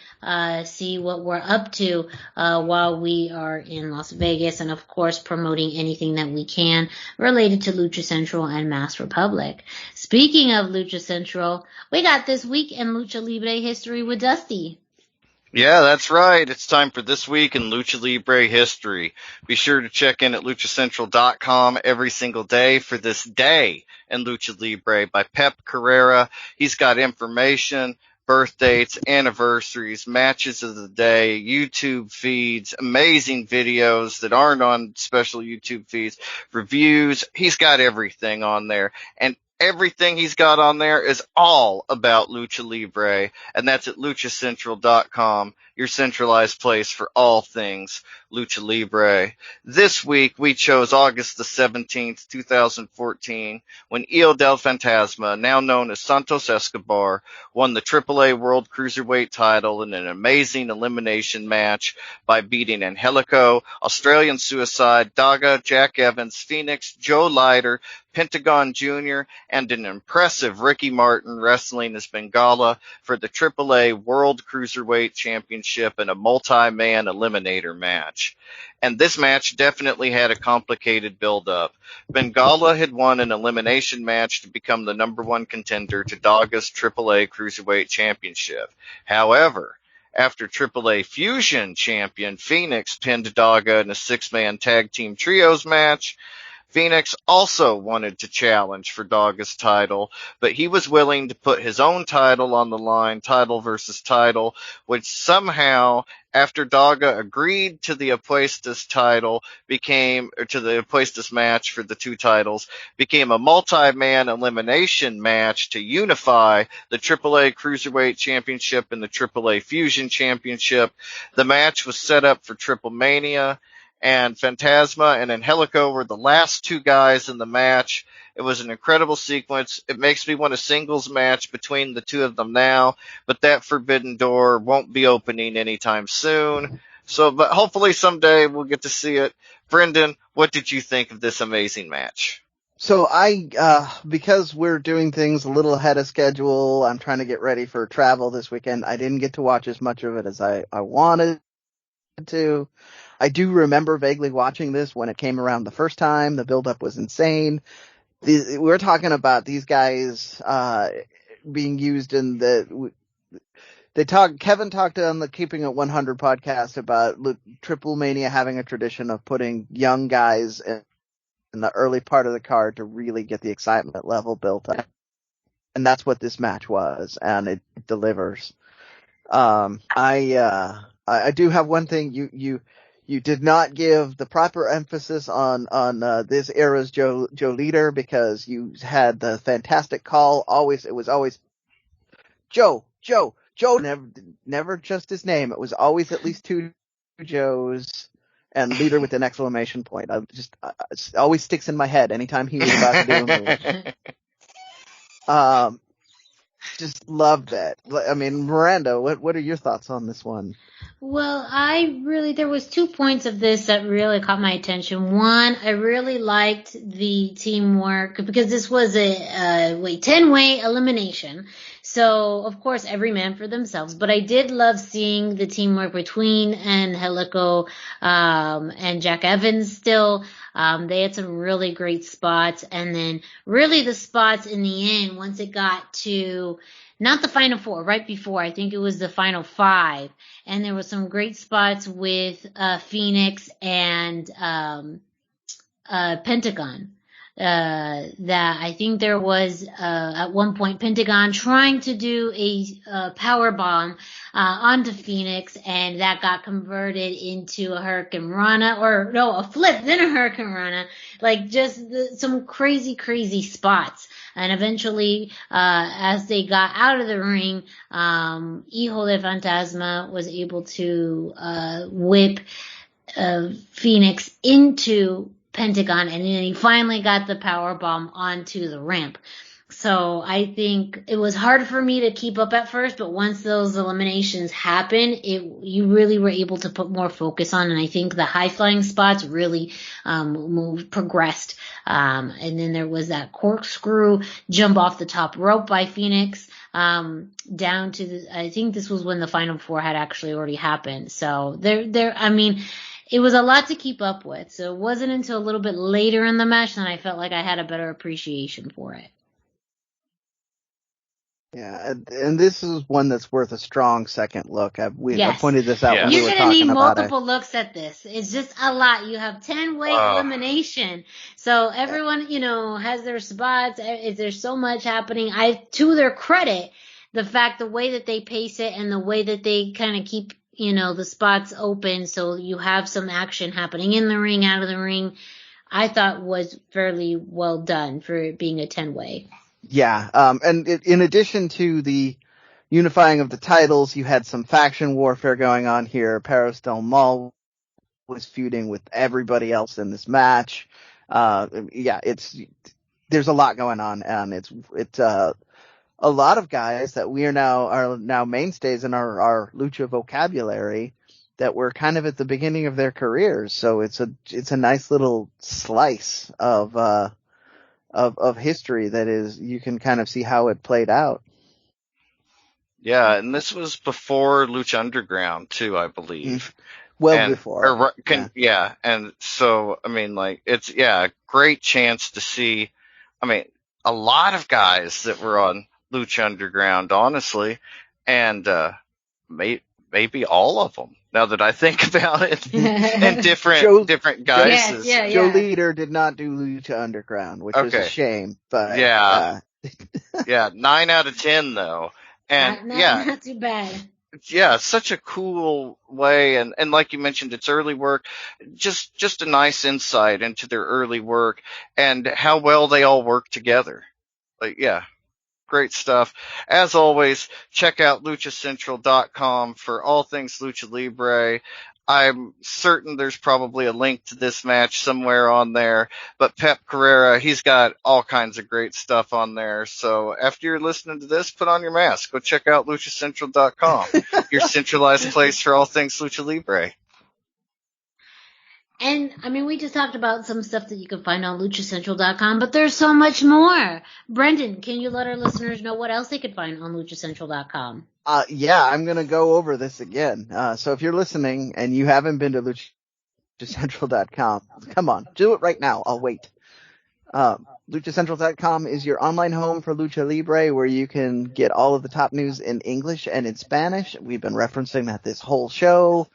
see what we're up to while we are in Las Vegas, and of course promoting anything that we can related to Lucha Central and Mass Republic. Speaking of Lucha Central, we got This Week in Lucha Libre History with Dusty. Yeah, that's right. It's time for This Week in Lucha Libre History. Be sure to check in at luchacentral.com every single day for This Day in Lucha Libre by Pep Carrera. He's got information, birth dates, anniversaries, matches of the day, YouTube feeds, amazing videos that aren't on special YouTube feeds, reviews. He's got everything on there. And everything he's got on there is all about Lucha Libre, and that's at luchacentral.com, your centralized place for all things Lucha Libre. This week, we chose August the 17th, 2014, when Hijo del Fantasma, now known as Santos Escobar, won the AAA World Cruiserweight title in an amazing elimination match by beating Angelico, Australian Suicide, Daga, Jack Evans, Fenix, Joe Leiter, Pentagon Jr., and an impressive Ricky Martin wrestling as Bengala for the AAA World Cruiserweight Championship in a multi-man eliminator match. And this match definitely had a complicated build-up. Bengala had won an elimination match to become the number one contender to Daga's AAA Cruiserweight Championship. However, after AAA Fusion champion Fenix pinned Daga in a six-man tag team trios match, Fenix also wanted to challenge for Daga's title, but he was willing to put his own title on the line, title versus title, which somehow, after Daga agreed to the Apuestas match for the two titles, became a multi-man elimination match to unify the AAA Cruiserweight Championship and the AAA Fusion Championship. The match was set up for TripleMania, and Fantasma and Angelico were the last two guys in the match. It was an incredible sequence. It makes me want a singles match between the two of them now, but that forbidden door won't be opening anytime soon. But hopefully someday we'll get to see it. Brendan, what did you think of this amazing match? So because we're doing things a little ahead of schedule, I'm trying to get ready for travel this weekend. I didn't get to watch as much of it as I wanted to. I do remember vaguely watching this when it came around the first time. The build-up was insane. We're talking about these guys being used in Kevin talked on the Keeping It 100 podcast about TripleMania having a tradition of putting young guys in the early part of the card to really get the excitement level built up. And that's what this match was, and it delivers. I do have one thing. You did not give the proper emphasis on this era's Joe Leader, because you had the fantastic call. It was always Joe, never just his name. It was always at least two Joes and Leader with an exclamation point. It always sticks in my head anytime he was about to do a move. Just love that. I mean, Miranda, what are your thoughts on this one? Well, there was 2 points of this that really caught my attention. One, I really liked the teamwork, because this was a 10-way elimination. So, of course, every man for themselves. But I did love seeing the teamwork between Angelico and Jack Evans still. They had some really great spots. And then really the spots in the end, once it got to not the final four, right before, I think it was the final five. And there were some great spots with Fenix and Pentagon. That I think there was at one point Pentagon trying to do a power bomb onto Fenix, and that got converted into a Hurricane Rana, a flip, then a Hurricane Rana, like just some crazy spots. And eventually, as they got out of the ring, Hijo de Fantasma was able to whip Fenix into Pentagon, and then he finally got the power bomb onto the ramp. So I think it was hard for me to keep up at first, but once those eliminations happened, you really were able to put more focus on, and I think the high flying spots really progressed. And then there was that corkscrew jump off the top rope by Fenix, down to I think this was when the final four had actually already happened. So it was a lot to keep up with. So it wasn't until a little bit later in the match that I felt like I had a better appreciation for it. Yeah, and this is one that's worth a strong second look. I Yes. pointed this out Yes. when we You're were going to need talking about it. multiple looks at this. It's just a lot. You have 10-way elimination. So everyone, has their spots. There's so much happening. To their credit, the way that they pace it and the way that they kind of keep, the spots open so you have some action happening in the ring, out of the ring, I thought was fairly well done for it being a 10-way. Yeah, and in addition to the unifying of the titles, you had some faction warfare going on here. Perros Del Mal was feuding with everybody else in this match. There's a lot going on, and it's a lot of guys that are now mainstays in our lucha vocabulary that were kind of at the beginning of their careers. So it's a nice little slice of history that is, you can kind of see how it played out. Yeah, and this was before Lucha Underground too, I believe. Before. And so, I mean, like, it's, a great chance to see, I mean, a lot of guys that were on Lucha Underground, honestly, and maybe all of them, now that I think about it, and different guys. Joe Leader did not do Lucha Underground, which is a shame, but... Yeah. 9 out of 10, though. And not too bad. Yeah, such a cool way, and like you mentioned, it's early work, just a nice insight into their early work and how well they all work together. Like, great stuff. As always, check out luchacentral.com for all things Lucha Libre. I'm certain there's probably a link to this match somewhere on there, but Pep Carrera, he's got all kinds of great stuff on there. So after you're listening to this, put on your mask. Go check out luchacentral.com, your centralized place for all things Lucha Libre. And, I mean, we just talked about some stuff that you can find on luchacentral.com, but there's so much more. Brendan, can you let our listeners know what else they could find on luchacentral.com? I'm going to go over this again. So if you're listening and you haven't been to luchacentral.com, come on, do it right now. I'll wait. Luchacentral.com is your online home for Lucha Libre, where you can get all of the top news in English and in Spanish. We've been referencing that this whole show.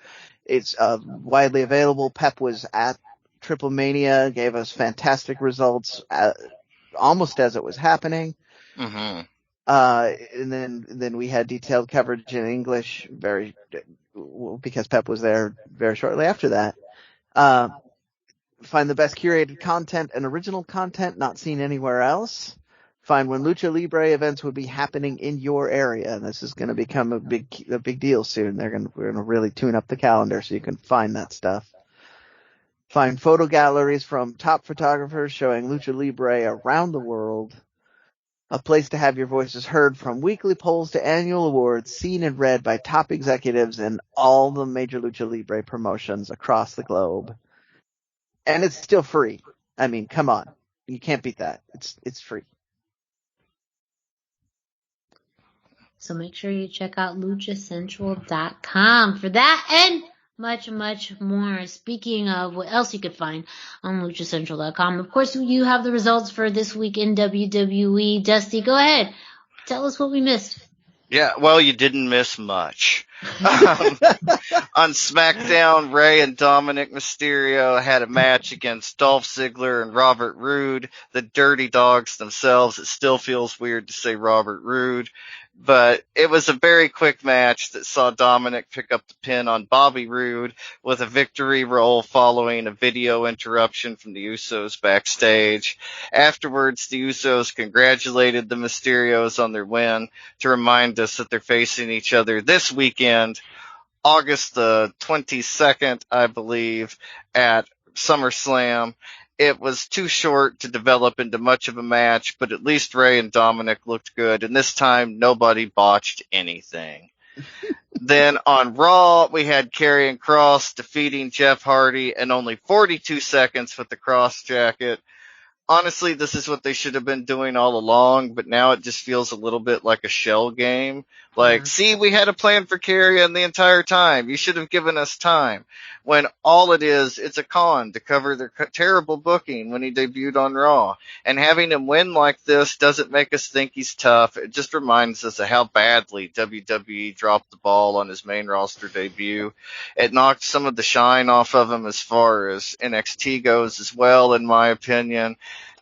It's widely available. Pep was at TripleMania, gave us fantastic results almost as it was happening. Mm-hmm. And then we had detailed coverage in English because Pep was there very shortly after that. Find the best curated content and original content not seen anywhere else. Find when Lucha Libre events would be happening in your area. And this is going to become a big deal soon. We're going to really tune up the calendar so you can find that stuff. Find photo galleries from top photographers showing Lucha Libre around the world. A place to have your voices heard, from weekly polls to annual awards, seen and read by top executives in all the major Lucha Libre promotions across the globe. And it's still free. I mean, come on. You can't beat that. It's free. So make sure you check out luchacentral.com for that and much, much more. Speaking of what else you could find on luchacentral.com, of course, you have the results for this week in WWE. Dusty, go ahead. Tell us what we missed. Yeah, well, you didn't miss much. On SmackDown, Rey and Dominic Mysterio had a match against Dolph Ziggler and Robert Roode, the Dirty Dogs themselves. It still feels weird to say Robert Roode, but it was a very quick match that saw Dominic pick up the pin on Bobby Roode with a victory roll following a video interruption from the Usos backstage. Afterwards, the Usos congratulated the Mysterios on their win to remind us that they're facing each other this weekend, August the 22nd, I believe, at SummerSlam. It was too short to develop into much of a match, but at least Rey and Dominic looked good, and this time nobody botched anything. Then on Raw, we had Karrion Kross defeating Jeff Hardy in only 42 seconds with the Cross Jacket. honestly, this is what they should have been doing all along, but now it just feels a little bit like a shell game. Like, see, we had a plan for Karrion the entire time. You should have given us time. When all it is, it's a con to cover their terrible booking when he debuted on Raw. And having him win like this doesn't make us think he's tough. It just reminds us of how badly WWE dropped the ball on his main roster debut. It knocked some of the shine off of him as far as NXT goes as well, in my opinion.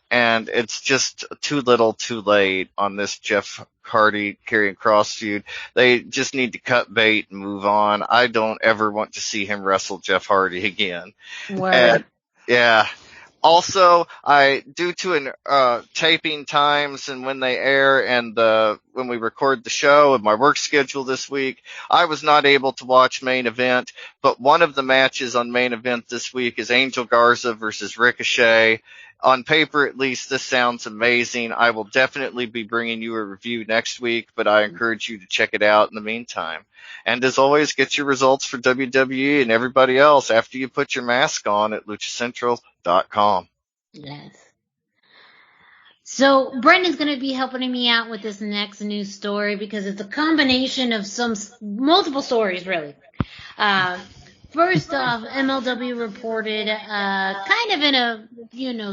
And it's just too little too late on this Jeff Hardy Karrion Kross feud. They just need to cut bait and move on. I don't ever want to see him wrestle Jeff Hardy again. Word. And, yeah. Also, due to taping times and when they air and when we record the show and my work schedule this week, I was not able to watch Main Event. But one of the matches on Main Event this week is Angel Garza versus Ricochet. On paper, at least, this sounds amazing. I will definitely be bringing you a review next week, but I encourage you to check it out in the meantime. And as always, get your results for WWE and everybody else after you put your mask on at luchacentral.com. Yes. So Brendan's going to be helping me out with this next news story because it's a combination of multiple stories, really. First off, MLW reported, kind of in a,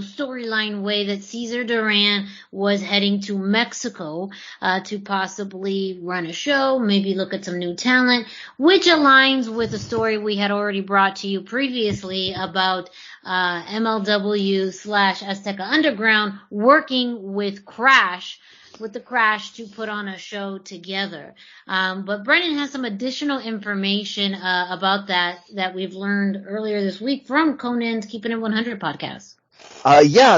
storyline way that Cesar Duran was heading to Mexico, to possibly run a show, maybe look at some new talent, which aligns with a story we had already brought to you previously about, MLW/Azteca Underground working with the Crash to put on a show together. But Brendan has some additional information about that we've learned earlier this week from Conan's Keeping It 100 podcast.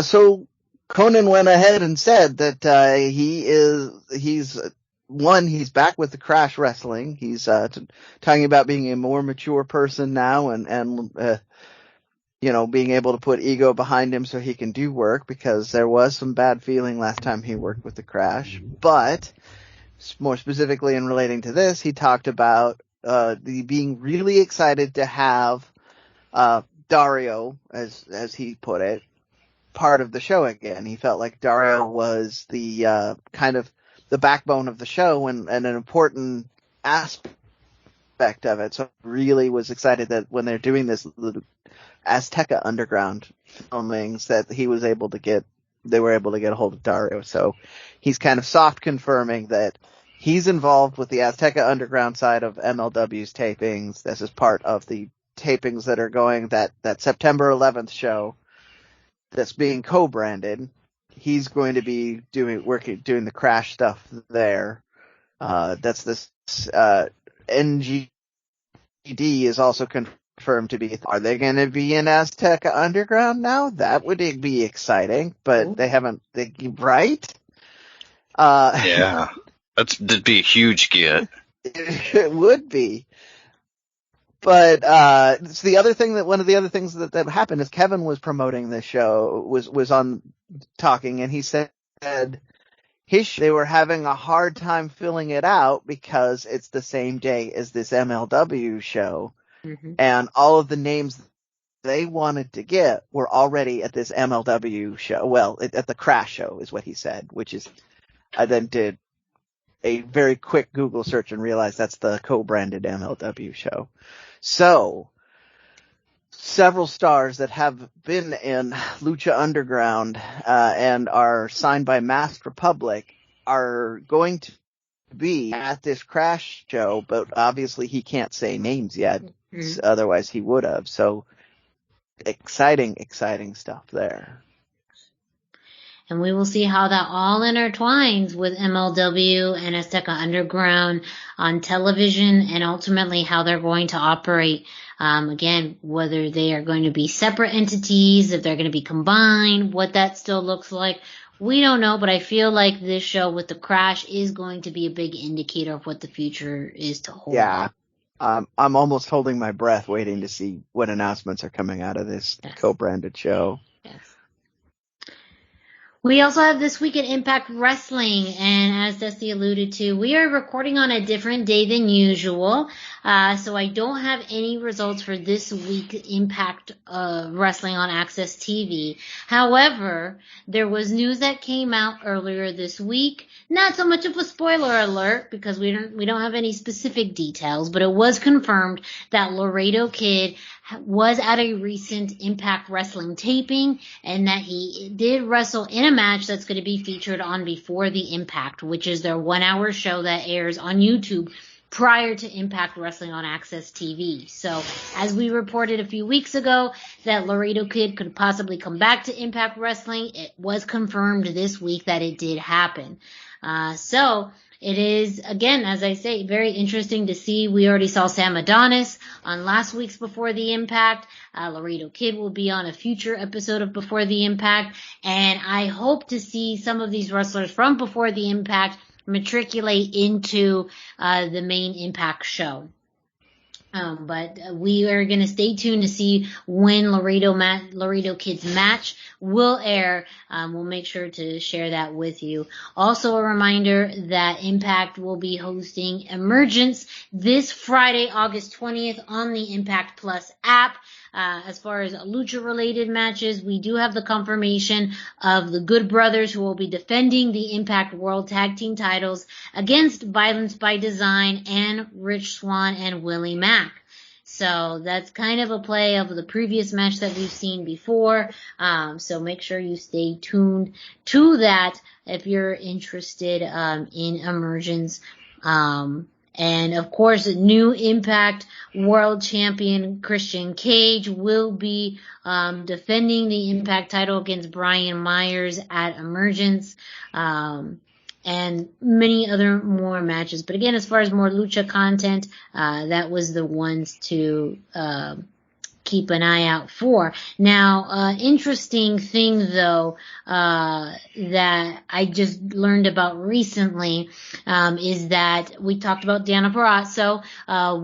So Conan went ahead and said that he's back with the Crash Wrestling. He's talking about being a more mature person now and being able to put ego behind him so he can do work, because there was some bad feeling last time he worked with the Crash. But more specifically in relating to this, he talked about being really excited to have Dario, as he put it, part of the show again. He felt like Dario was the kind of the backbone of the show and an important aspect of it. So really was excited that when they're doing this Azteca Underground filmings that they were able to get a hold of Dario. So he's kind of soft confirming that he's involved with the Azteca Underground side of MLW's tapings. This is part of the tapings that are going, that September 11th show that's being co-branded. He's going to be doing the Crash stuff there. That's this, NGD is also confirmed to be. Are they going to be in Azteca Underground now? That would be exciting, but they haven't. Right? Yeah, that'd be a huge get. It would be. But it's one of the other things that happened is Kevin was promoting this show, was on talking, and he said they were having a hard time filling it out because it's the same day as this MLW show. Mm-hmm. And all of the names they wanted to get were already at this MLW show. Well, at the Crash show is what he said, which is, I then did a very quick Google search and realized that's the co-branded MLW show. So, several stars that have been in Lucha Underground, and are signed by Masked Republic are going to be at this Crash show, but obviously he can't say names yet. Mm-hmm. Otherwise he would have. So exciting stuff there. And we will see how that all intertwines with MLW and Azteca Underground on television, and ultimately how they're going to operate. Again, whether they are going to be separate entities, if they're going to be combined, what that still looks like, we don't know, but I feel like this show with the Crash is going to be a big indicator of what the future is to hold. Yeah. I'm almost holding my breath waiting to see what announcements are coming out of this co-branded show. Yes. We also have This Week at Impact Wrestling, and as Dusty alluded to, we are recording on a different day than usual, so I don't have any results for this week Impact Wrestling on Access TV. However, there was news that came out earlier this week. Not so much of a spoiler alert because we don't have any specific details, but it was confirmed that Laredo Kid was at a recent Impact Wrestling taping and that he did wrestle in a match that's going to be featured on Before the Impact, which is their 1-hour show that airs on YouTube prior to Impact Wrestling on Access TV. So, as we reported a few weeks ago that Laredo Kid could possibly come back to Impact Wrestling, it was confirmed this week that it did happen. So it is, again, as I say, very interesting to see. We already saw Sam Adonis on last week's Before the Impact. Laredo Kid will be on a future episode of Before the Impact. And I hope to see some of these wrestlers from Before the Impact matriculate into the main Impact show. But we are going to stay tuned to see when Laredo Kid's match will air. We'll make sure to share that with you. Also a reminder that Impact will be hosting Emergence this Friday, August 20th on the Impact Plus app. As far as lucha-related matches, we do have the confirmation of the Good Brothers who will be defending the Impact World Tag Team titles against Violence by Design and Rich Swann and Willie Mack. So that's kind of a play of the previous match that we've seen before. So make sure you stay tuned to that if you're interested in Emergence. And of course, new Impact World Champion Christian Cage will be defending the Impact title against Brian Myers at Emergence, and many other more matches. But again, as far as more lucha content, that was the ones to keep an eye out for. Now, interesting thing though, that I just learned about recently, is that we talked about Deonna Purrazzo,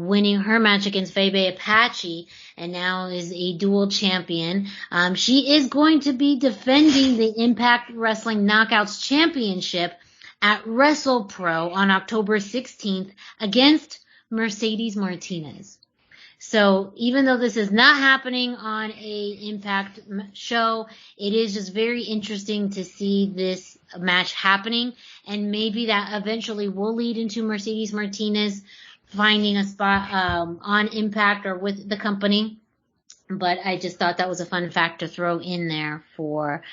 winning her match against Febe Apache and now is a dual champion. She is going to be defending the Impact Wrestling Knockouts Championship at WrestlePro on October 16th against Mercedes Martinez. So even though this is not happening on a Impact show, it is just very interesting to see this match happening, and maybe that eventually will lead into Mercedes Martinez finding a spot on Impact or with the company. But I just thought that was a fun fact to throw in there for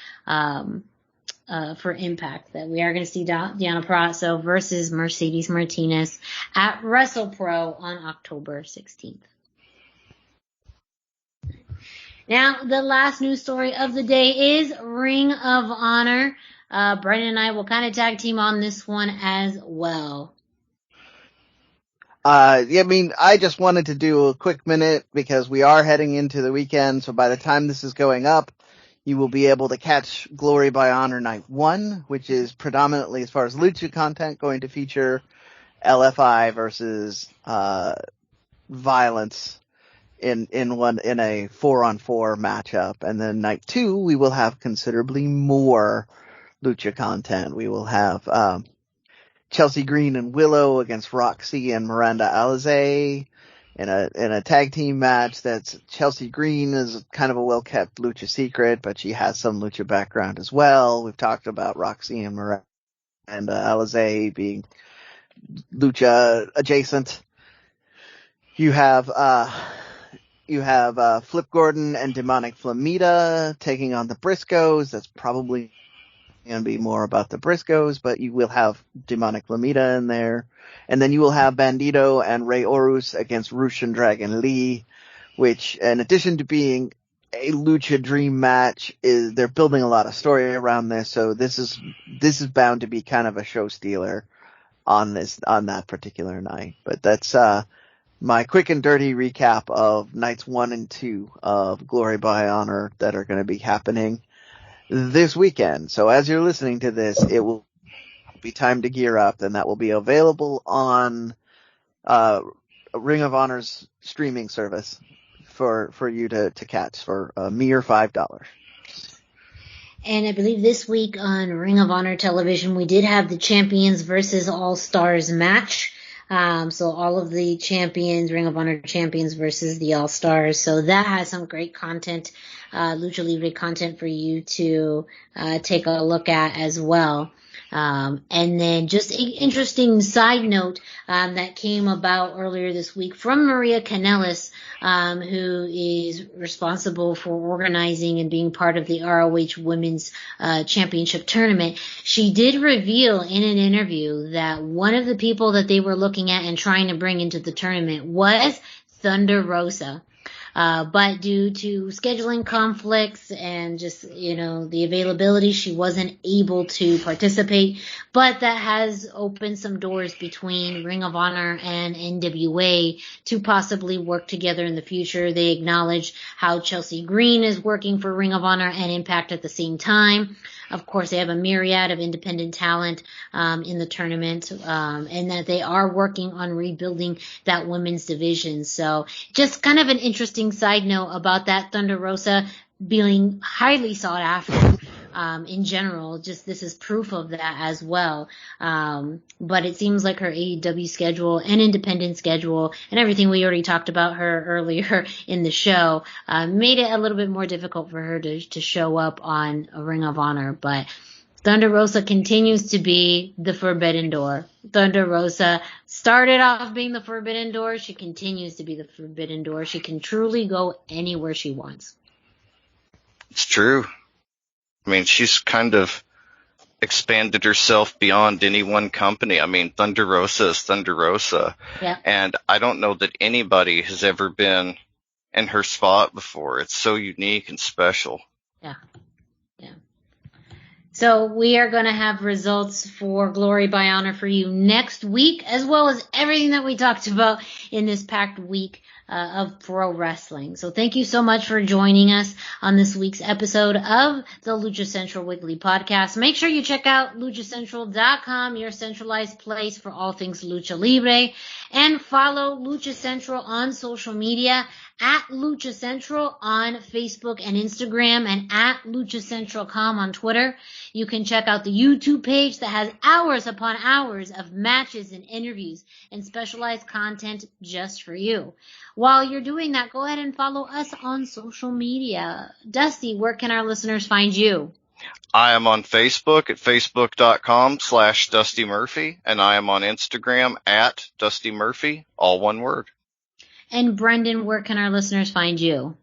Impact, that we are going to see Deonna Purrazzo versus Mercedes Martinez at WrestlePro on October 16th. Now, the last news story of the day is Ring of Honor. Brendan and I will kind of tag team on this one as well. I just wanted to do a quick minute because we are heading into the weekend. So by the time this is going up, you will be able to catch Glory by Honor Night 1, which is predominantly, as far as lucha content, going to feature LFI versus Violence in a 4-on-4 matchup. And then Night 2, we will have considerably more lucha content. We will have Chelsea Green and Willow against Roxy and Miranda Alizé in a tag team match. That's Chelsea Green is kind of a well-kept lucha secret, but she has some lucha background as well. We've talked about Roxy and Miranda Alizé being lucha adjacent. You have Flip Gordon and Demonic Flamita taking on the Briscoes. That's probably going to be more about the Briscoes, but you will have Demonic Flamita in there. And then you will have Bandito and Rey Horus against Russian Dragon Lee, which, in addition to being a Lucha Dream match, they're building a lot of story around this. So this is bound to be kind of a show stealer on that particular night. But that's my quick and dirty recap of nights 1 and 2 of Glory by Honor that are going to be happening this weekend. So as you're listening to this, it will be time to gear up, and that will be available on Ring of Honor's streaming service for you to catch for a mere $5. And I believe this week on Ring of Honor television, we did have the Champions versus All-Stars match. So all of the champions, Ring of Honor champions versus the All-Stars. So that has some great content, Lucha Libre content for you to take a look at as well. And then just an interesting side note that came about earlier this week from Maria Kanellis, who is responsible for organizing and being part of the ROH Women's Championship Tournament. She did reveal in an interview that one of the people that they were looking at and trying to bring into the tournament was Thunder Rosa. But due to scheduling conflicts and just, the availability, she wasn't able to participate. But that has opened some doors between Ring of Honor and NWA to possibly work together in the future. They acknowledge how Chelsea Green is working for Ring of Honor and Impact at the same time. Of course, they have a myriad of independent talent in the tournament, and that they are working on rebuilding that women's division. So just kind of an interesting side note about that. Thunder Rosa being highly sought after in general. Just this is proof of that as well. But it seems like her AEW schedule and independent schedule and everything we already talked about her earlier in the show made it a little bit more difficult for her to show up on a Ring of Honor. But Thunder Rosa continues to be the Forbidden Door. Thunder Rosa started off being the Forbidden Door. She continues to be the Forbidden Door. She can truly go anywhere she wants. It's true. I mean, she's kind of expanded herself beyond any one company. I mean, Thunder Rosa is Thunder Rosa. Yeah. And I don't know that anybody has ever been in her spot before. It's so unique and special. Yeah. Yeah. So we are going to have results for Glory by Honor for you next week, as well as everything that we talked about in this packed week of pro wrestling. So thank you so much for joining us on this week's episode of the Lucha Central Weekly Podcast. Make sure you check out luchacentral.com, your centralized place for all things Lucha Libre, and follow Lucha Central on social media at Lucha Central on Facebook and Instagram, and at LuchaCentral.com on Twitter. You can check out the YouTube page that has hours upon hours of matches and interviews and specialized content just for you. While you're doing that, go ahead and follow us on social media. Dusty, where can our listeners find you? I am on Facebook at facebook.com/Dusty Murphy, and I am on Instagram at Dusty Murphy, all one word. And Brendan, where can our listeners find you?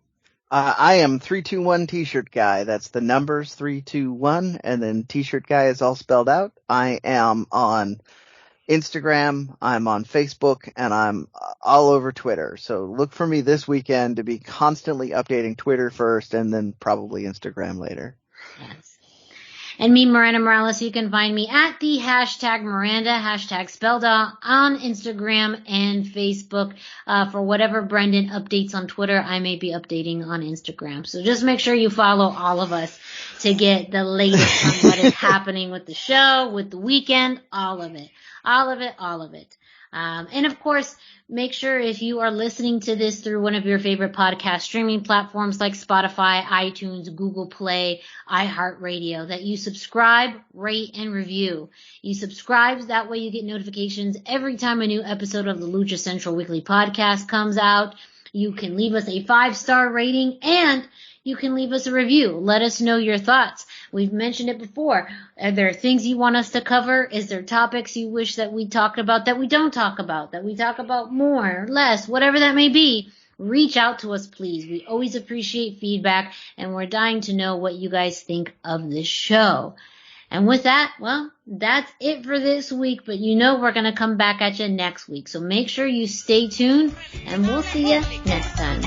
I am 321 T-shirt guy. That's the numbers 321, and then T-shirt guy is all spelled out. I am on Instagram, I'm on Facebook, and I'm all over Twitter. So look for me this weekend to be constantly updating Twitter first and then probably Instagram later. Yes. And me, Miranda Morales, you can find me at the hashtag Miranda, hashtag spelled out, on Instagram and Facebook. For whatever Brendan updates on Twitter, I may be updating on Instagram. So just make sure you follow all of us to get the latest on what is happening with the show, with the weekend, all of it. All of it, all of it. And of course, make sure if you are listening to this through one of your favorite podcast streaming platforms like Spotify, iTunes, Google Play, iHeartRadio, that you subscribe, rate, and review. You subscribe, that way you get notifications every time a new episode of the Lucha Central Weekly Podcast comes out. You can leave us a 5-star rating, and you can leave us a review. Let us know your thoughts. We've mentioned it before. Are there things you want us to cover? Is there topics you wish that we talked about that we don't talk about, that we talk about more or less, whatever that may be? Reach out to us, please. We always appreciate feedback, and we're dying to know what you guys think of this show. And with that, well, that's it for this week, but we're going to come back at you next week. So make sure you stay tuned, and we'll see you next time.